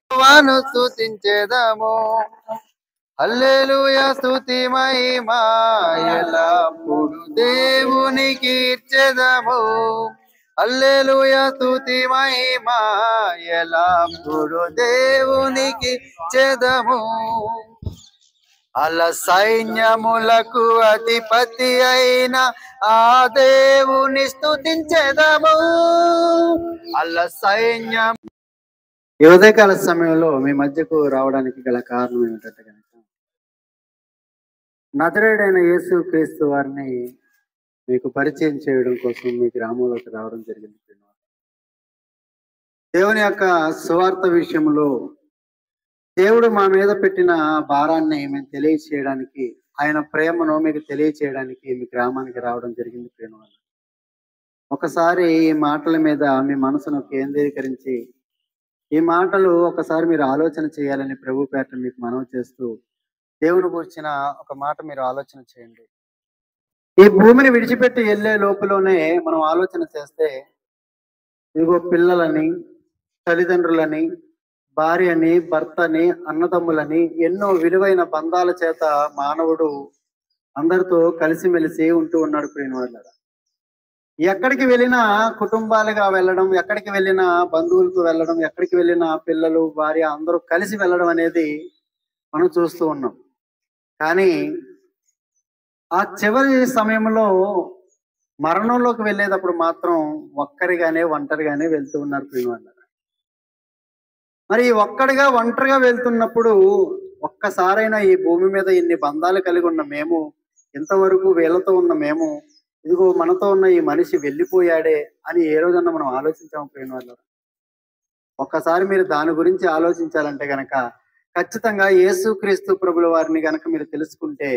యెహోవాను స్తుతించెదము, హల్లెలూయా స్తుతి మహిమా ఎల్లప్పుడు దేవునికి ఇచ్చెదము, హల్లెలూయా స్తుతి మహిమా ఎల్లప్పుడు దేవునికి ఇచ్చెదము. అల సైన్యములకు అధిపతి అయిన ఆ దేవుని స్తుతించెదము. అల సైన్యం ఈ ఉదయకాల సమయంలో మీ మధ్యకు రావడానికి గల కారణం ఏమిటంటే కనుక, నజరేయుడైన యేసు క్రీస్తు వారిని మీకు పరిచయం చేయడం కోసం మీ గ్రామంలోకి రావడం జరిగింది. దేవుని యొక్క సువార్త విషయంలో దేవుడు మా మీద పెట్టిన భారాన్ని మేము తెలియచేయడానికి, ఆయన ప్రేమను మీకు తెలియచేయడానికి మీ గ్రామానికి రావడం జరిగింది. ప్రేమ ఒకసారి ఈ మాటల మీద మీ మనసును కేంద్రీకరించి ఈ మాటలు ఒకసారి మీరు ఆలోచన చేయాలని ప్రభు పేట మీకు మనవి చేస్తూ, దేవుని గురించిన ఒక మాట మీరు ఆలోచన చేయండి. ఈ భూమిని విడిచిపెట్టి వెళ్ళే లోపులోనే మనం ఆలోచన చేస్తే, ఇదిగో పిల్లలని, తల్లిదండ్రులని, భార్యని, భర్తని, అన్నదమ్ములని ఎన్నో విలువైన బంధాల చేత మానవుడు అందరితో కలిసిమెలిసి ఉంటూ ఉన్నాడు. ప్రియమైన వాళ్ళారా, ఎక్కడికి వెళ్ళినా కుటుంబాలుగా వెళ్ళడం, ఎక్కడికి వెళ్ళినా బంధువులతో వెళ్ళడం, ఎక్కడికి వెళ్ళినా పిల్లలు, భార్య అందరూ కలిసి వెళ్ళడం అనేది మనం చూస్తూ ఉన్నాం. కానీ ఆ చివరి సమయంలో మరణంలోకి వెళ్ళేటప్పుడు మాత్రం ఒంటరిగానే వెళ్తూ ఉన్నారు. ప్రియమైన మరి ఒక్కడిగా ఒంటరిగా వెళ్తున్నప్పుడు ఒక్కసారైనా ఈ భూమి మీద ఇన్ని బంధాలు కలిగి ఉన్న మేము, ఇంతవరకు వీళ్ళతో ఉన్న మేము, ఇదిగో మనతో ఉన్న ఈ మనిషి వెళ్ళిపోయాడే అని ఏ రోజన్నా మనం ఆలోచించాము. ప్రియమైన వాళ్ళు, ఒక్కసారి మీరు దాని గురించి ఆలోచించాలంటే గనక ఖచ్చితంగా యేసుక్రీస్తు ప్రభుల వారిని గనక మీరు తెలుసుకుంటే,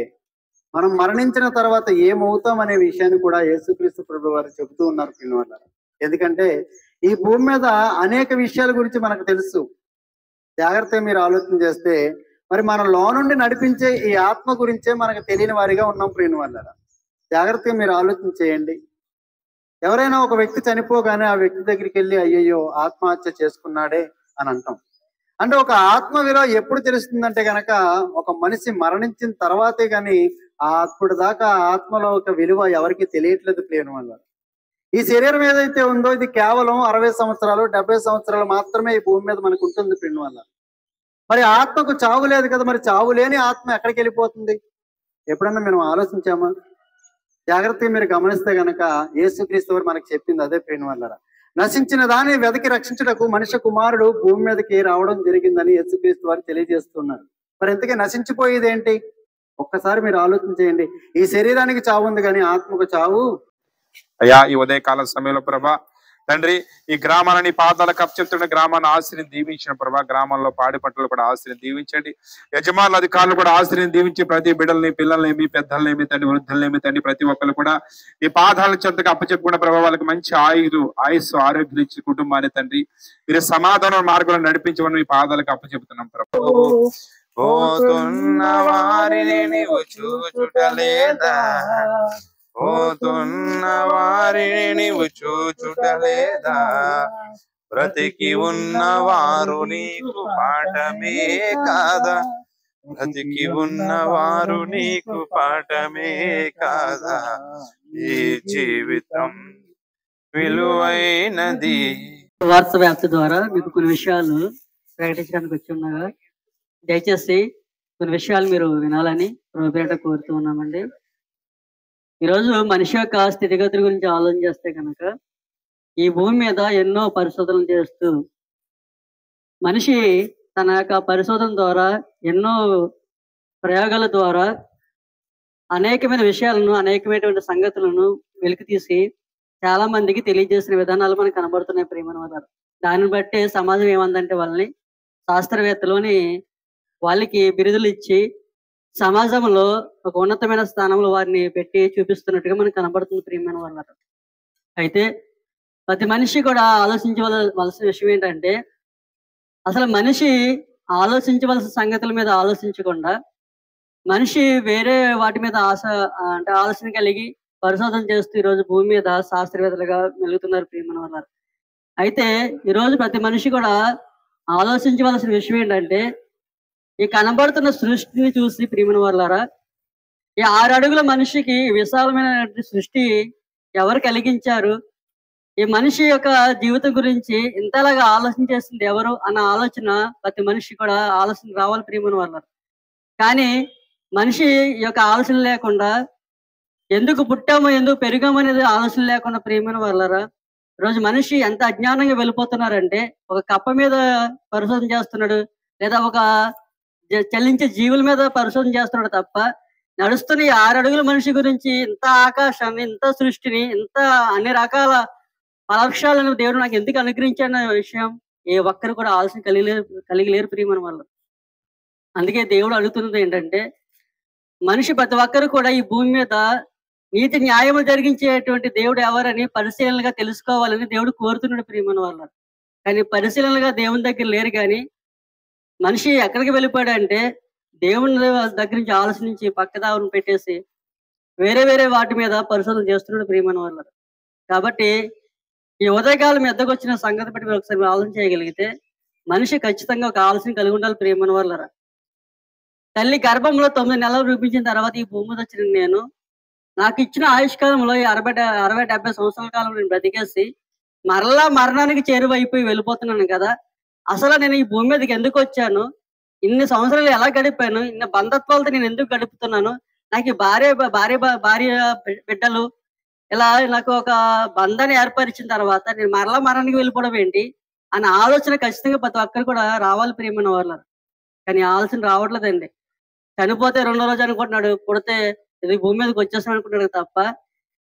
మనం మరణించిన తర్వాత ఏమవుతాం అనే విషయాన్ని కూడా యేసుక్రీస్తు ప్రభుల వారు చెబుతూ ఉన్నారు. ప్రియమైన వాళ్ళు, ఎందుకంటే ఈ భూమి మీద అనేక విషయాల గురించి మనకు తెలుసు. జాగ్రత్తగా మీరు ఆలోచన చేస్తే మరి మన లో నుండి నడిపించే ఈ ఆత్మ గురించే మనకు తెలియని వారిగా ఉన్నాం. ప్రియమైన వాళ్ళ, జాగ్రత్తగా మీరు ఆలోచన చేయండి. ఎవరైనా ఒక వ్యక్తి చనిపోగానే ఆ వ్యక్తి దగ్గరికి వెళ్ళి అయ్యయ్యో ఆత్మహత్య చేసుకున్నాడే అని అంటాం. అంటే ఒక ఆత్మ విలువ ఎప్పుడు తెలుస్తుందంటే గనక, ఒక మనిషి మరణించిన తర్వాతే కానీ అప్పుడు దాకా ఆత్మలో ఒక విలువ ఎవరికి తెలియట్లేదు. ప్రియమైన వాళ్ళ, ఈ శరీరం ఏదైతే ఉందో ఇది కేవలం 60 సంవత్సరాలు 70 సంవత్సరాలు మాత్రమే ఈ భూమి మీద మనకు ఉంటుంది. ప్రియమైన వాళ్ళ, మరి ఆత్మకు చావు లేదు కదా, మరి చావు లేని ఆత్మ ఎక్కడికి వెళ్ళిపోతుంది? ఎప్పుడన్నా మేము ఆలోచించామా? జాగ్రత్తగా మీరు గమనిస్తే గనక యేసుక్రీస్తు వారు మనకు చెప్పింది అదే. ప్రియమైన వాళ్ళ, నశించిన దాన్ని వెదకి రక్షించుటకు మనుష్య కుమారుడు భూమి మీదకి రావడం జరిగిందని యేసుక్రీస్తు వారు తెలియజేస్తున్నారు. మరి ఇంతకీ నశించిపోయేది ఏంటి? ఒక్కసారి మీరు ఆలోచన చేయండి. ఈ శరీరానికి చావు ఉంది కానీ ఆత్మకు చావు. అయ్యా, ఈ ఉదయకాల సమయంలో ప్రభా తండ్రి, ఈ గ్రామాలని పాదాలకు అప్పచెప్తున్న గ్రామాన్ని ఆశ్రయం దీవించిన ప్రభా, గ్రామాల్లో పాడి పంటలు కూడా ఆశ్రయం దీవించండి. యజమానుల అధికారులు కూడా ఆశ్రయం దీవించి ప్రతి బిడ్డల్ని, పిల్లల్నేమి, పెద్దలనేమి తండ్రి, వృద్ధులనేమి తండ్రి, ప్రతి ఒక్కరు కూడా ఈ పాదాల చెంతకు అప్పచెప్పుకున్న ప్రభావ వాళ్ళకి మంచి ఆయుస్సు ఆరోగ్యం ఇచ్చి కుటుంబాన్ని తండ్రి మీరు సమాధాన మార్గంలో నడిపించమని మీ పాదాలకు అప్పచెప్తున్నాం ప్రభా. పోతున్న వారిని నీవు చూచుటలేదా, పోతున్న వారిని నీవు చూచుటలేదా, బ్రతికి ఉన్నవారు నీకు పాఠమే కాదా, బ్రతికి ఉన్నవారు నీకు పాఠమే కాదా, ఈ జీవితం విలువైనది. వార్త వ్యాప్తి ద్వారా మీకు కొన్ని విషయాలు ప్రకటించడానికి వచ్చి ఉన్నాగా, దయచేసి కొన్ని విషయాలు మీరు వినాలని ప్రభుపేట కోరుతూ ఉన్నామండి. ఈరోజు మనిషి యొక్క స్థితిగతుల గురించి ఆలోచన చేస్తే కనుక, ఈ భూమి మీద ఎన్నో పరిశోధనలు చేస్తూ మనిషి తన యొక్క పరిశోధన ద్వారా, ఎన్నో ప్రయోగాల ద్వారా అనేకమైన విషయాలను, అనేకమైనటువంటి సంగతులను వెలికి తీసి చాలా మందికి తెలియజేసిన విధానాలు మనకు కనబడుతున్నాయి. ప్రియమైన వారు, దాన్ని బట్టి సమాజం ఏమందంటే వాళ్ళని శాస్త్రవేత్తలోని వాళ్ళకి బిరుదులు ఇచ్చి సమాజంలో ఒక ఉన్నతమైన స్థానంలో వారిని పెట్టి చూపిస్తున్నట్టుగా మనకు కనబడుతుంది. ప్రియమైన వాళ్ళ, అయితే ప్రతి మనిషి కూడా ఆలోచించవలసిన విషయం ఏంటంటే, అసలు మనిషి ఆలోచించవలసిన సంగతుల మీద ఆలోచించకుండా మనిషి వేరే వాటి మీద ఆలోచన కలిగి పరిశోధన చేస్తూ ఈరోజు భూమి మీద శాస్త్రవేత్తలుగా మెలుగుతున్నారు. ప్రియమైన వాళ్ళ, అయితే ఈరోజు ప్రతి మనిషి కూడా ఆలోచించవలసిన విషయం ఏంటంటే, ఈ కనబడుతున్న సృష్టిని చూసి ప్రియమైన వాళ్ళారా, ఈ 6 అడుగుల మనిషికి విశాలమైన సృష్టి ఎవరు కలిగించారు? ఈ మనిషి యొక్క జీవితం గురించి ఇంతలాగా ఆలోచన చేస్తుంది ఎవరు అన్న ఆలోచన ప్రతి మనిషి కూడా ఆలోచన రావాలి ప్రియమైన వాళ్ళారా. కానీ మనిషి ఈ యొక్క ఆలోచన లేకుండా ఎందుకు పుట్టామో ఎందుకు పెరిగామో అనేది ఆలోచన లేకుండా ప్రియమైన వాళ్ళారా, ఈరోజు మనిషి ఎంత అజ్ఞానంగా వెళ్ళిపోతున్నారంటే, ఒక కప్ప మీద పరిశోధన చేస్తున్నాడు, లేదా ఒక చలించే జీవుల మీద పరిశోధన చేస్తున్నాడు తప్ప, నడుస్తున్న ఈ 6 అడుగుల మనిషి గురించి ఇంత ఆకాశాన్ని, ఇంత సృష్టిని, ఇంత అన్ని రకాల ఫలవృక్షాలను దేవుడు నాకు ఎందుకు అనుగ్రహించాడన్న విషయం ఏ ఒక్కరు కూడా ఆలోచన కలిగి లేరు ప్రియమైన వాళ్ళు. అందుకే దేవుడు అడుగుతున్నది ఏంటంటే, మనిషి ప్రతి ఒక్కరు కూడా ఈ భూమి మీద నీతి న్యాయము జరిగించేటువంటి దేవుడు ఎవరని పరిశీలనగా తెలుసుకోవాలని దేవుడు కోరుతున్నాడు ప్రియమైన వాళ్ళ. కానీ పరిశీలనగా దేవుని దగ్గర లేరు. కానీ మనిషి ఎక్కడికి వెళ్ళిపోయాడంటే, దేవుని దగ్గర నుంచి ఆలోచించి పక్కదారుని పెట్టేసి వేరే వేరే వాటి మీద పరిశోధన చేస్తున్నాడు ప్రియమైన వాళ్ళ. కాబట్టి ఈ ఉదయకాలం ఎద్దకు వచ్చిన సంగతి బట్టి మీరు ఒకసారి ఆలోచన చేయగలిగితే, మనిషి ఖచ్చితంగా ఒక ఆలోచన కలిగి ఉండాలి ప్రియమైన వాళ్ళరా. తల్లి గర్భంలో 9 నెలలు రూపించిన తర్వాత ఈ భూమి మీద వచ్చిన నేను, నాకు ఇచ్చిన ఆయుష్కాలంలో ఈ 60-70 సంవత్సరాల కాలం నేను బ్రతికేసి మరలా మరణానికి చేరువైపోయి వెళ్ళిపోతున్నాను కదా. అసలు నేను ఈ భూమి మీదకి ఎందుకు వచ్చాను, ఇన్ని సంవత్సరాలు ఎలా గడిపాను, ఇన్ని బంధత్వాలతో నేను ఎందుకు గడుపుతున్నాను, నాకు భార్య బిడ్డలు ఇలా నాకు ఒక బంధాన్ని ఏర్పరిచిన తర్వాత నేను మరలా మరణానికి వెళ్ళిపోవడం ఏంటి అన్న ఆలోచన ఖచ్చితంగా ప్రతి ఒక్కరు కూడా రావాలి ప్రియమైన వాళ్ళు. కానీ ఆలోచన రావట్లేదండి. చనిపోతే 2వ రోజు అనుకుంటున్నాడు, పుడితే ఇది భూమి మీదకి వచ్చేసాను అనుకుంటున్నాడు తప్ప,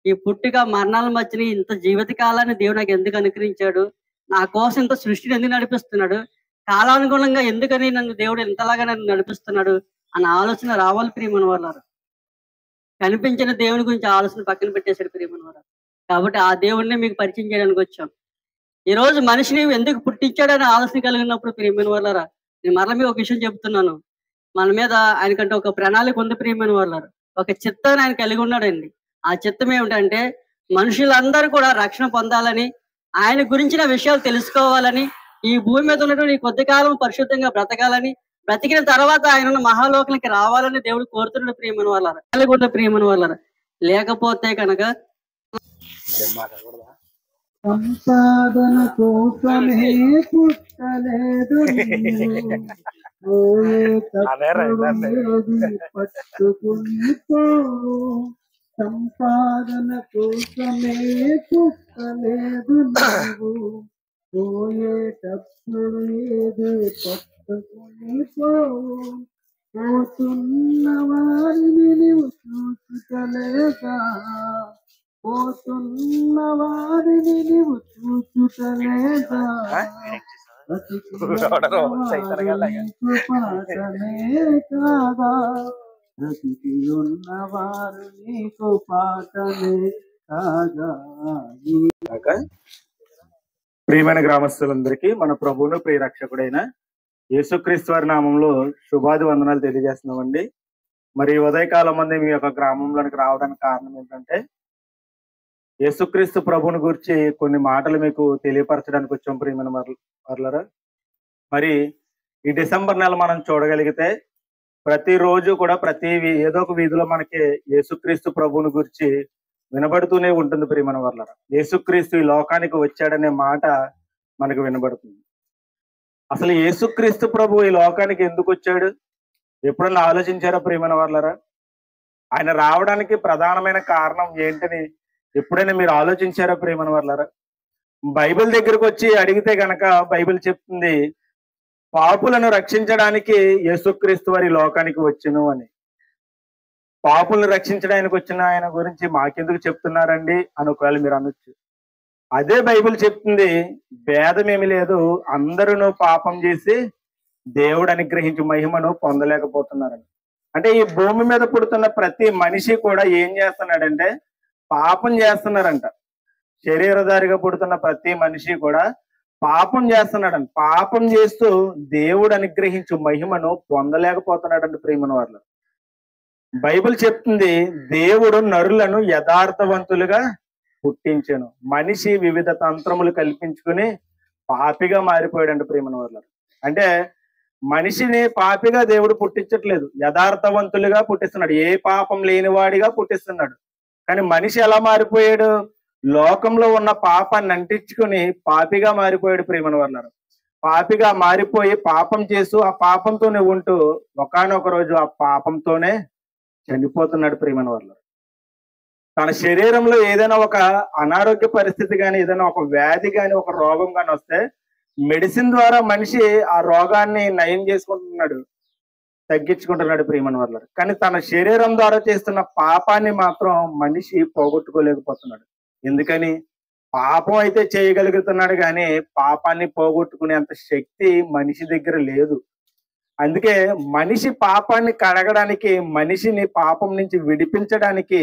ఈ పుట్టిక మరణాల మధ్యని ఇంత జీవిత కాలాన్ని దేవుడు నాకు ఎందుకు అనుగ్రహించాడు, నా కోసం ఇంత సృష్టిని ఎందుకు నడిపిస్తున్నాడు, కాలానుగుణంగా ఎందుకని నన్ను దేవుడు ఇంతలాగా నన్ను నడిపిస్తున్నాడు అన్న ఆలోచన రావాలి ప్రియమైన వాళ్ళు. కనిపించిన దేవుని గురించి ఆలోచన పక్కన పెట్టేశాడు ప్రియమైన వాళ్ళు. కాబట్టి ఆ దేవుడిని మీకు పరిచయం చేయడానికి వచ్చాం. ఈ రోజు మనిషిని ఎందుకు పుట్టించాడని ఆలోచన కలిగినప్పుడు ప్రియమైన వాళ్ళరా, నేను మరలా మీకు ఒక విషయం చెప్తున్నాను. మన మీద ఆయనకంటే ఒక ప్రణాళిక ఉంది ప్రియమైన వాళ్ళారు. ఒక చిత్తాన్ని ఆయన కలిగి ఉన్నాడండి. ఆ చిత్తం ఏమిటంటే, మనుషులందరూ కూడా రక్షణ పొందాలని, ఆయన గురించిన విషయాలు తెలుసుకోవాలని, ఈ భూమి మీద ఉన్నటువంటి కొద్ది కాలం పరిశుద్ధంగా బ్రతకాలని, బ్రతికిన తర్వాత ఆయన ఉన్న మహాలోకానికి రావాలని దేవుడు కోరుతున్నాడు ప్రియమైన వాళ్ళారు. కలిగి ఉన్న ప్రియమైన వాళ్ళారు. లేకపోతే కనుక సంపాదన కోసమే పుట్టలేదు, పట్టుకుని పోవు. సంపాదన కోసమే పుట్టలేదు నువ్వు, పోయేటప్పుడు ఏది పట్టుకుని పోవు. పోతున్న వారిని నువ్వు చూసుకలేదా, పోతున్న వారిని నువ్వు చూసుకలేదా, బ్రతికి ఉన్నవారు నీకు పాఠమే కాదా. ప్రియమైన గ్రామస్తులందరికీ మన ప్రభువును ప్రియ రక్షకుడైన యేసుక్రీస్తు వారి నామంలో శుభాది వందనాలు తెలియజేస్తున్నామండి. మరి ఉదయకాలం మంది మీ యొక్క గ్రామంలోనికి రావడానికి కారణం ఏంటంటే, యేసుక్రీస్తు ప్రభువుని గురించి కొన్ని మాటలు మీకు తెలియపరచడానికి వచ్చాం ప్రియమైన వర్లరా. మరి ఈ డిసెంబర్ నెల మనం చూడగలిగితే ప్రతిరోజు కూడా ఏదో ఒక వీధిలో మనకి యేసుక్రీస్తు ప్రభువుని గురించి వినబడుతూనే ఉంటుంది ప్రియమైన వర్లరా. యేసుక్రీస్తు ఈ లోకానికి వచ్చాడనే మాట మనకు వినబడుతుంది. అసలు యేసుక్రీస్తు ప్రభు ఈ లోకానికి ఎందుకు వచ్చాడు ఎప్పుడన్నా ఆలోచించారా ప్రియమైన వర్లరా? ఆయన రావడానికి ప్రధానమైన కారణం ఏంటని ఎప్పుడైనా మీరు ఆలోచించారా ప్రియమైన వర్లరా? బైబిల్ దగ్గరకు వచ్చి అడిగితే గనక బైబిల్ చెప్తుంది, పాపులను రక్షించడానికి యేసుక్రీస్తు వారి లోకానికి వచ్చును అని. పాపులను రక్షించడానికి వచ్చిన ఆయన గురించి మాకెందుకు చెప్తున్నారండి అని ఒకవేళ మీరు అనొచ్చు. అదే బైబిల్ చెప్తుంది, భేదమేమి లేదు, అందరూ పాపం చేసి దేవుడు అనుగ్రహించి మహిమను పొందలేకపోతున్నారని. అంటే ఈ భూమి మీద పుడుతున్న ప్రతి మనిషి కూడా ఏం చేస్తున్నాడంటే పాపం చేస్తున్నారంట. శరీరధారిగా పుడుతున్న ప్రతి మనిషి కూడా పాపం చేస్తున్నాడంట. పాపం చేస్తూ దేవుడు అనుగ్రహించు మహిమను పొందలేకపోతున్నాడంట ప్రియమైన వాళ్ళు. బైబిల్ చెప్తుంది, దేవుడు నరులను యథార్థవంతులుగా పుట్టించెను. మనిషి వివిధ తంత్రములు కల్పించుకుని పాపిగా మారిపోయాడండి ప్రియమైన వాళ్ళ. అంటే మనిషిని పాపిగా దేవుడు పుట్టించట్లేదు, యథార్థవంతులుగా పుట్టిస్తున్నాడు, ఏ పాపం లేనివాడిగా పుట్టిస్తున్నాడు. కానీ మనిషి ఎలా మారిపోయాడు? లోకంలో ఉన్న పాపాన్ని అంటించుకుని పాపిగా మారిపోయాడు ప్రియమైన వాళ్ళ. పాపిగా మారిపోయి పాపం చేస్తూ ఆ పాపంతోనే ఉంటూ ఒకానొక రోజు ఆ పాపంతోనే చనిపోతున్నాడు ప్రియమైన వాళ్ళ. తన శరీరంలో ఏదైనా ఒక అనారోగ్య పరిస్థితి కానీ, ఏదైనా ఒక వ్యాధి కానీ, ఒక రోగం కానీ వస్తే మెడిసిన్ ద్వారా మనిషి ఆ రోగాన్ని నయం చేసుకుంటున్నాడు, తగ్గించుకుంటున్నాడు ప్రియమైన వాళ్ళ. కానీ తన శరీరం ద్వారా చేస్తున్న పాపాన్ని మాత్రం మనిషి పోగొట్టుకోలేకపోతున్నాడు. ఎందుకని? పాపం అయితే చేయగలుగుతున్నాడు కానీ పాపాన్ని పోగొట్టుకునేంత శక్తి మనిషి దగ్గర లేదు. అందుకే మనిషి పాపాన్ని కడగడానికి, మనిషిని పాపం నుంచి విడిపించడానికి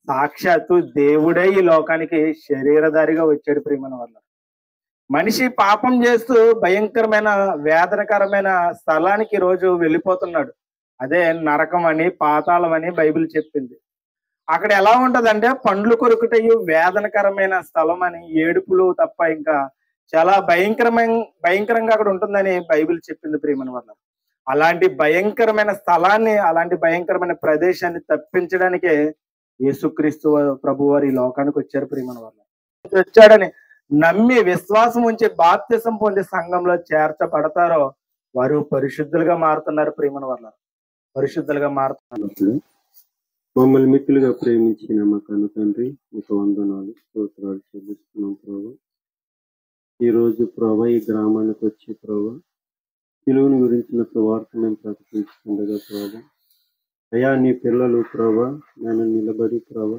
సాక్షాత్తు దేవుడే ఈ లోకానికి శరీరధారిగా వచ్చాడు ప్రియమైన వాళ్ళ. మనిషి పాపం చేస్తూ భయంకరమైన వేదనకరమైన స్థలానికి రోజు వెళ్ళిపోతున్నాడు. అదే నరకం అని, పాతాళం అని బైబిల్ చెప్పింది. అక్కడ ఎలా ఉంటదంటే పండ్లు కొరుకుటయు వేదనకరమైన స్థలం అని, ఏడుపులు తప్ప ఇంకా చాలా భయంకరంగా అక్కడ ఉంటుందని బైబిల్ చెప్పింది ప్రియమైన వాళ్ళ. అలాంటి భయంకరమైన స్థలాన్ని, అలాంటి భయంకరమైన ప్రదేశాన్ని తప్పించడానికే యేసుక్రీస్తు ప్రభు వారు ఈ లోకానికి వచ్చారు ప్రియమైన వాళ్ళ. వచ్చాడని నమ్మి విశ్వాసం ఉంచి బాప్తిసం పొంది సంఘంలో చేర్చబడతారో వారు పరిశుద్ధులుగా మారుతున్నారు ప్రియమైన వాళ్ళ. పరిశుద్ధులుగా మారుతున్నారు. మమ్మల్ని మిక్కులుగా ప్రేమించిన మా కన్న తండ్రి, మీకు వందనాలు, స్తోత్రాలు చెల్లిస్తున్నాం ప్రభు. ఈరోజు ప్రభు ఈ గ్రామానికి వచ్చి ప్రభు సిలువను గురించిన సువార్త మేము ప్రకటించుకుండగా ప్రభు, అయ్యా నీ పిల్లలు ప్రభు నేను నిలబడి ప్రభు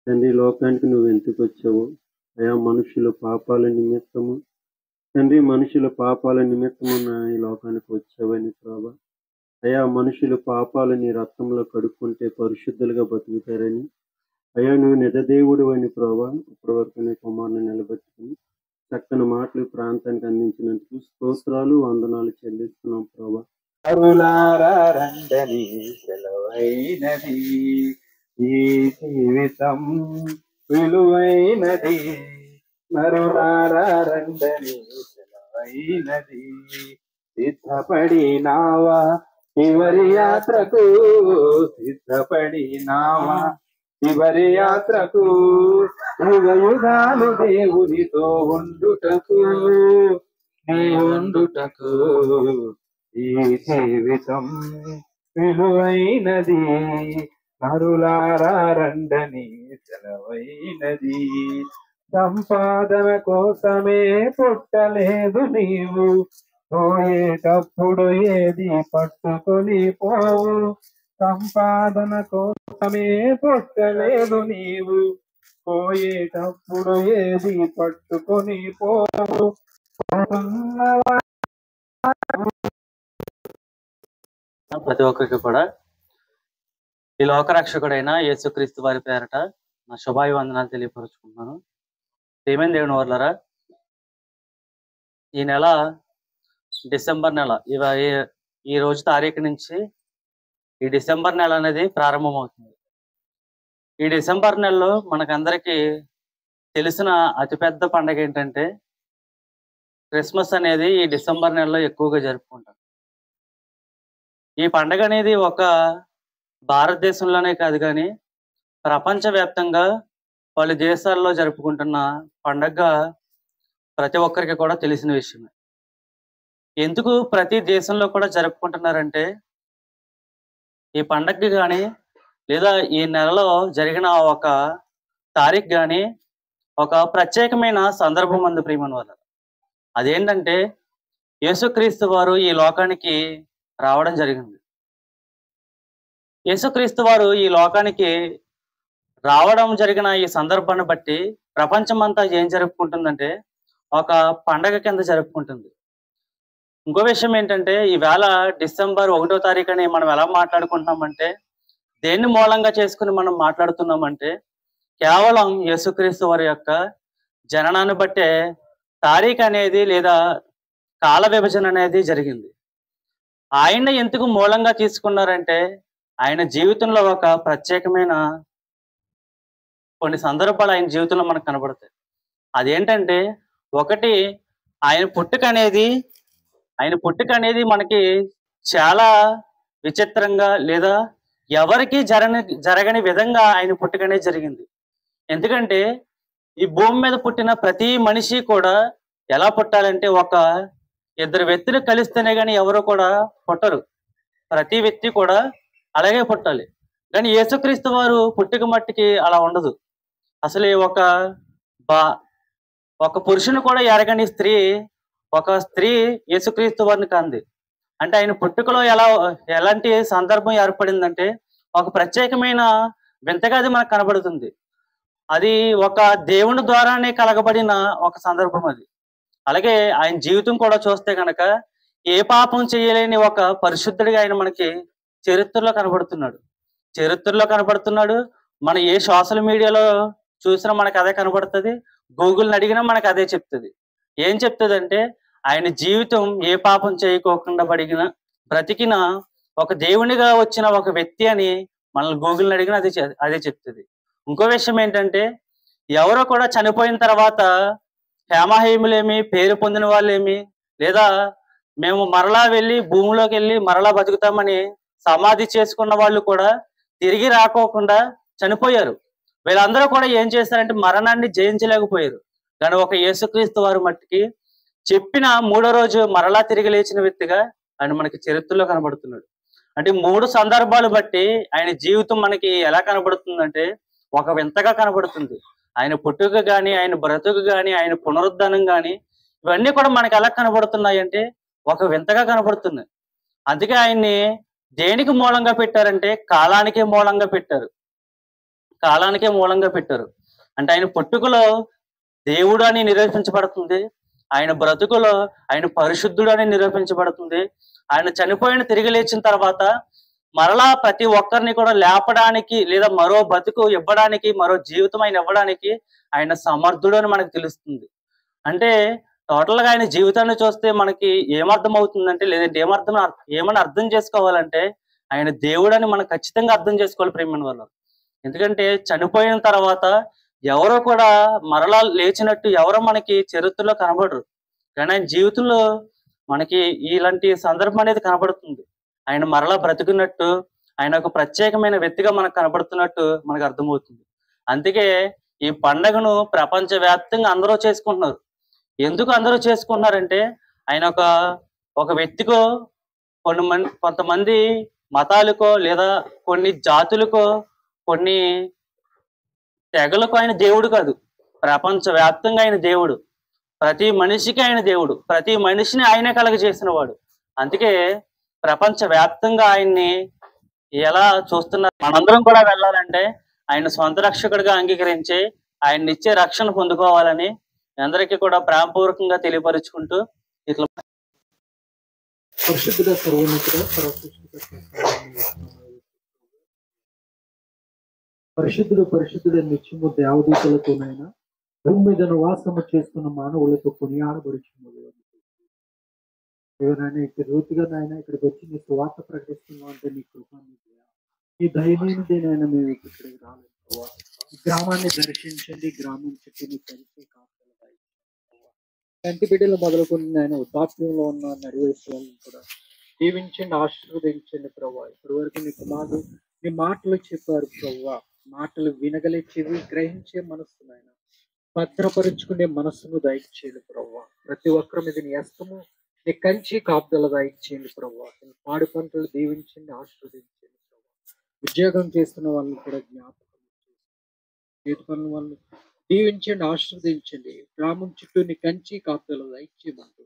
తండ్రి లోకానికి నువ్వు ఎందుకు వచ్చావు అయ్యా? మనుషుల పాపాల నిమిత్తము తండ్రి, మనుషుల పాపాల నిమిత్తము నా ఈ లోకానికి వచ్చావని ప్రభు, అయ్యా మనుషులు పాపాలు నీ రక్తంలో కడుక్కుంటే పరిశుద్ధులుగా బతుకుతారని, అయ్యా నువ్వు నిజదేవుడు అని ప్రభా ఇప్పటి వరకు నీ కుమారుని నిలబెట్టుకుని చక్కని మాటలు ప్రాంతానికి అందించినందుకు స్తోత్రాలు, వందనాలు చెల్లిస్తున్నాం ప్రభా. అరులారండని సెలవైనది, ఈ జీవితం విలువైనది. నరులారండని సెలవైనది, సిద్ధపడినావా చివరి యాత్రకు, సిద్ధపడినావా చివరి యాత్రకు, యుగయుగాలు దేవునితో ఉండుటకు, నీ ఉండుటకు. ఈ జీవితం విలువైనది, నరులారండని సెలవైనది. సంపాదన కోసమే పుట్టలేదు నీవు, పోయేటప్పుడు ఏది పట్టుకొని పోవు. సంపాదన కోసమే పుట్టలేదు నీవు, పోయేటప్పుడు ఏది పట్టుకొని పోవు. ప్రతి ఒక్కరికి కూడా ఈ లోకరక్షకుడైన యేసుక్రీస్తు వారి పేరట నా శుభాభివందనాలు తెలియపరుచుకుంటున్నాను. ఏమైంది దేవుని వర్లరా, ఈ నెల డిసెంబర్ నెల ఈ రోజు తారీఖు నుంచి ఈ డిసెంబర్ నెల అనేది ప్రారంభమవుతుంది. ఈ డిసెంబర్ నెలలో మనకందరికీ తెలిసిన అతిపెద్ద పండుగ ఏంటంటే క్రిస్మస్ అనేది ఈ డిసెంబర్ నెలలో ఎక్కువగా జరుపుకుంటాం. ఈ పండుగ అనేది ఒక భారతదేశంలోనే కాదు కానీ ప్రపంచవ్యాప్తంగా పలు దేశాల్లో జరుపుకుంటున్న పండుగ ప్రతి ఒక్కరికి కూడా తెలిసిన విషయమే. ఎందుకు ప్రతి దేశంలో కూడా జరుపుకుంటున్నారంటే ఈ పండగకి కానీ లేదా ఈ నెలలో జరిగిన ఒక తారీఖు కానీ ఒక ప్రత్యేకమైన సందర్భం ఉంది ప్రియమైన వాళ్ళ. అదేంటంటే యేసుక్రీస్తు వారు ఈ లోకానికి రావడం జరిగింది. యేసుక్రీస్తు వారు ఈ లోకానికి రావడం జరిగిన ఈ సందర్భాన్ని బట్టి ప్రపంచమంతా ఏం జరుపుకుంటుందంటే ఒక పండగ కింద జరుపుకుంటుంది. ఇంకో విషయం ఏంటంటే ఈవేళ డిసెంబర్ 1వ తారీఖు అని మనం ఎలా మాట్లాడుకుంటున్నామంటే దేన్ని మూలంగా చేసుకుని మనం మాట్లాడుతున్నామంటే కేవలం యేసుక్రీస్తు వారి యొక్క జననాన్ని బట్టే తారీఖు అనేది లేదా కాల విభజన అనేది జరిగింది. ఆయన ఎందుకు మూలంగా తీసుకున్నారంటే ఆయన జీవితంలో ఒక ప్రత్యేకమైన కొన్ని సందర్భాలు ఆయన జీవితంలో మనకు కనబడతాయి. అదేంటంటే ఒకటి ఆయన పుట్టుక అనేది మనకి చాలా విచిత్రంగా లేదా ఎవరికి జరగని విధంగా ఆయన పుట్టుక అనేది జరిగింది. ఎందుకంటే ఈ భూమి మీద పుట్టిన ప్రతి మనిషి కూడా ఎలా పుట్టాలంటే ఒక ఇద్దరు వ్యక్తులు కలిస్తేనే కానీ ఎవరు కూడా పుట్టరు. ప్రతి వ్యక్తి కూడా అలాగే పుట్టాలి. కానీ యేసుక్రీస్తు వారు పుట్టుక మట్టికి అలా ఉండదు. అసలు ఒక పురుషుని కూడా ఎరగని ఒక స్త్రీ యేసుక్రీస్తు వారిని కంది. అంటే ఆయన పుట్టుకలో ఎలాంటి సందర్భం ఏర్పడిందంటే ఒక ప్రత్యేకమైన వింతగా అది మనకు కనబడుతుంది. అది ఒక దేవుని ద్వారానే కలగబడిన ఒక సందర్భం అది. అలాగే ఆయన జీవితం కూడా చూస్తే కనుక ఏ పాపం చేయలేని ఒక పరిశుద్ధుడిగా ఆయన మనకి చరిత్రలో కనబడుతున్నాడు. మన ఏ సోషల్ మీడియాలో చూసినా మనకు అదే కనబడుతుంది. గూగుల్ని అడిగినా మనకు అదే చెప్తుంది. ఏం చెప్తుంది అంటే ఆయన జీవితం ఏ పాపం చేయకోకుండా బ్రతికిన ఒక దేవునిగా వచ్చిన ఒక వ్యక్తి అని మనల్ని గూగుల్ని అడిగినా అదే చెప్తుంది. ఇంకో విషయం ఏంటంటే ఎవరో కూడా చనిపోయిన తర్వాత హేమహేములేమి పేరు పొందిన వాళ్ళేమి లేదా మేము మరలా వెళ్ళి భూమిలోకి వెళ్ళి మరలా బతుకుతామని సమాధి చేసుకున్న వాళ్ళు కూడా తిరిగి రాకోకుండా చనిపోయారు. వీళ్ళందరూ కూడా ఏం చేశారంటే మరణాన్ని జయించలేకపోయారు. కానీ ఒక యేసుక్రీస్తు వారు మట్టికి చెప్పిన 3వ రోజు మరలా తిరిగి లేచిన వ్యక్తిగా ఆయన మనకి చరిత్రలో కనబడుతున్నాడు. అంటే 3 సందర్భాలు బట్టి ఆయన జీవితం మనకి ఎలా కనబడుతుందంటే ఒక వింతగా కనబడుతుంది. ఆయన పుట్టుక గాని, ఆయన బ్రతుకు గాని, ఆయన పునరుద్ధానం గాని ఇవన్నీ కూడా మనకి ఎలా కనబడుతున్నాయి అంటే ఒక వింతగా కనబడుతున్నాయి. అందుకే ఆయన్ని దేనికి మూలంగా పెట్టారంటే కాలానికే మూలంగా పెట్టారు. అంటే ఆయన పుట్టుకలో దేవుడు అని నిరూపించబడుతుంది. ఆయన బ్రతుకులో ఆయన పరిశుద్ధుడు అని నిరూపించబడుతుంది. ఆయన చనిపోయిన తిరిగి లేచిన తర్వాత మరలా ప్రతి ఒక్కరిని కూడా లేపడానికి లేదా మరో బతుకు ఇవ్వడానికి, మరో జీవితం ఆయన ఇవ్వడానికి ఆయన సమర్థుడు అని మనకు తెలుస్తుంది. అంటే టోటల్ గా ఆయన జీవితాన్ని చూస్తే మనకి ఏమర్థం అవుతుందంటే లేదంటే ఏమని అర్థం చేసుకోవాలంటే ఆయన దేవుడు అని మనం ఖచ్చితంగా అర్థం చేసుకోవాలి ప్రేమైన వాళ్ళు. ఎందుకంటే చనిపోయిన తర్వాత ఎవరో కూడా మరలా లేచినట్టు ఎవరో మనకి చరిత్రలో కనబడరు. కానీ ఆయన జీవితంలో మనకి ఇలాంటి సందర్భం అనేది కనబడుతుంది. ఆయన మరలా బ్రతుకున్నట్టు, ఆయన ఒక ప్రత్యేకమైన వ్యక్తిగా మనకు కనబడుతున్నట్టు మనకు అర్థమవుతుంది. అందుకే ఈ పండుగను ప్రపంచవ్యాప్తంగా అందరూ చేసుకుంటున్నారు. ఎందుకు అందరూ చేసుకుంటున్నారంటే ఆయన ఒక వ్యక్తికో కొంతమంది మతాలకో లేదా కొన్ని జాతులకో కొన్ని తెగలకు ఆయన దేవుడు కాదు. ప్రపంచవ్యాప్తంగా ఆయన దేవుడు. ప్రతి మనిషికి ఆయన దేవుడు. ప్రతి మనిషిని ఆయనే కలగజేసిన వాడు. అందుకే ప్రపంచవ్యాప్తంగా ఆయన్ని ఎలా చూస్తున్నారు. మనందరం కూడా వెళ్ళాలంటే ఆయన సొంత రక్షకుడిగా అంగీకరించి ఆయన ఇచ్చే రక్షణ పొందుకోవాలని అందరికీ కూడా ప్రేమపూర్వకంగా తెలియపరుచుకుంటూ ఇట్లా పరిశుద్ధుడు నిత్యము దేవదూతలతోనైనా భూమి మీద నివాసము చేస్తున్న మానవులతో కొనియాడబడుచున్నది. ఎవరైనా ఇక్కడ రూతుగా నాయన ఇక్కడికి వచ్చి నీ సువార్త ప్రకటిస్తున్నావు అంటే నీ కృప, నీ దయలేనిదేనైనా మేము ఇక్కడికి రాలేదు. ఈ గ్రామాన్ని దర్శించండి. గ్రామం చుట్టూ నీ కలిసి కాపాడాలి. కంటి బిడ్డలు మొదలుకొని ఆయన వృద్ధాప్యంలో ఉన్న నడివేశ్వరాలను కూడా దీవించండి, ఆశీర్వదించండి ప్రభావ. ఇప్పటి వరకు నీ కుమారుడు నీ మాటలు చెప్పారు ప్రభావ. మాటలు వినగలే చెవి, గ్రహించే మనస్సును ఆయన భద్రపరుచుకునే మనస్సును దయచేయండి ప్రభావ. ప్రతి ఒక్కరి మీద నీ హస్తము, నీ కంచి కాపుదల దయచేయండి ప్రభావ. పాడి పంటలు దీవించండి, ఆశీర్వదించండి ప్రభావ. ఉద్యోగం చేస్తున్న వాళ్ళని కూడా జ్ఞాపకం చేయండి. చేతి పనుల వాళ్ళని దీవించండి, ఆశీర్వదించండి. గ్రామం చుట్టూ నీ కంచి కాపుదల దయచేయమంటూ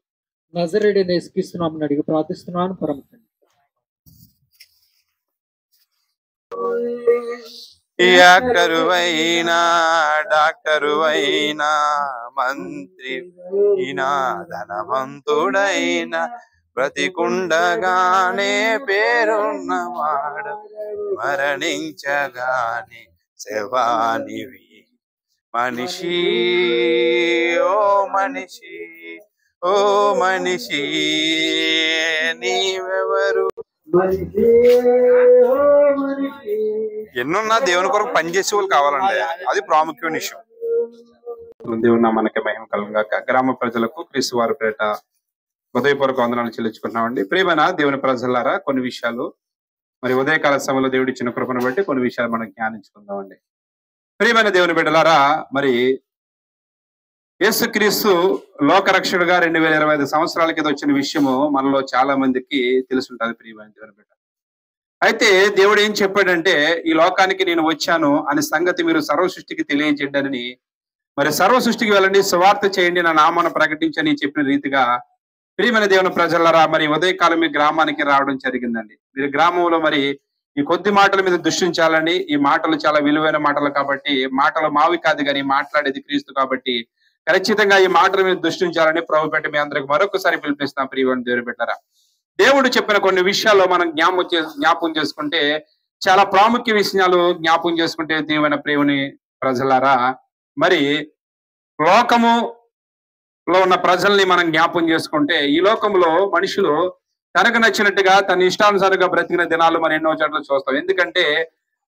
నజరేయుడైన యేసుక్రీస్తునామమున అడిగి ప్రార్థిస్తున్నాను పరమ తండ్రి. డాక్టరువైనా మంత్రి అయినా ధనవంతుడైన బ్రతికుండగానే పేరున్నవాడ మరణించగానే శవానివి మనిషి. ఓ మనిషి, ఓ మనిషి నీవెవరు? ఎన్నున్నా దేవుని కొరకు పనిచేసే వాళ్ళు కావాలండి. అది ప్రాముఖ్యమైన విషయం. స్తోత్రం. దేవుని నామానికి మహిమ కలుగుగాక. గ్రామ ప్రజలకు క్రీస్తు వారి పేట హృదయపూర్వక వందనాలు చెల్లించుకుంటున్నామండి. ప్రియమైన దేవుని ప్రజలారా, కొన్ని విషయాలు మరి ఉదయకాల సమయంలో దేవుడి ఇచ్చిన కృపను బట్టి కొన్ని విషయాలు మనం జ్ఞానించుకుందామండి. ప్రియమైన దేవుని బిడ్డలారా, మరి యేసుక్రీస్తు లోకరక్షకుడుగా 2025 సంవత్సరాల కింద వచ్చిన విషయము మనలో చాలా మందికి తెలుసుంటది. ప్రియమైన దేవుని బిడ్డ, అయితే దేవుడు ఏం చెప్పాడంటే, ఈ లోకానికి నేను వచ్చాను అనే సంగతి మీరు సర్వ సృష్టికి తెలియజేయండి, మరి సర్వ సృష్టికి వెళ్ళండి, సువార్త చేయండి, నా నామాన్ని ప్రకటించని చెప్పిన రీతిగా ప్రియమైన దేవుని ప్రజలారా, మరి ఉదయకాలం మీ గ్రామానికి రావడం జరిగిందండి. మీరు గ్రామంలో మరి ఈ కొద్ది మాటల మీద దృష్టించాలని, ఈ మాటలు చాలా విలువైన మాటలు కాబట్టి, మాటలు మావి కాదు కానీ మాట్లాడేది క్రీస్తు కాబట్టి ఖచ్చితంగా ఈ మాటల మీద దృష్టించాలని ప్రభు పెట్టి మీ అందరికి మరొకసారి పిలిపిస్తాం. ప్రియమైన దేవుని బిడ్డలారా, దేవుడు చెప్పిన కొన్ని విషయాల్లో మనం జ్ఞాపకం చేసుకుంటే, చాలా ప్రాముఖ్య విషయాలు జ్ఞాపకం చేసుకుంటే, దేవుని ప్రేమని ప్రజలారా, మరి లోకములో ఉన్న ప్రజల్ని మనం జ్ఞాపకం చేసుకుంటే, ఈ లోకంలో మనుషులు తనకు నచ్చినట్టుగా తన ఇష్టానుసారంగా బ్రతికిన దినాలు మనం ఎన్నో చోట్ల చూస్తాం. ఎందుకంటే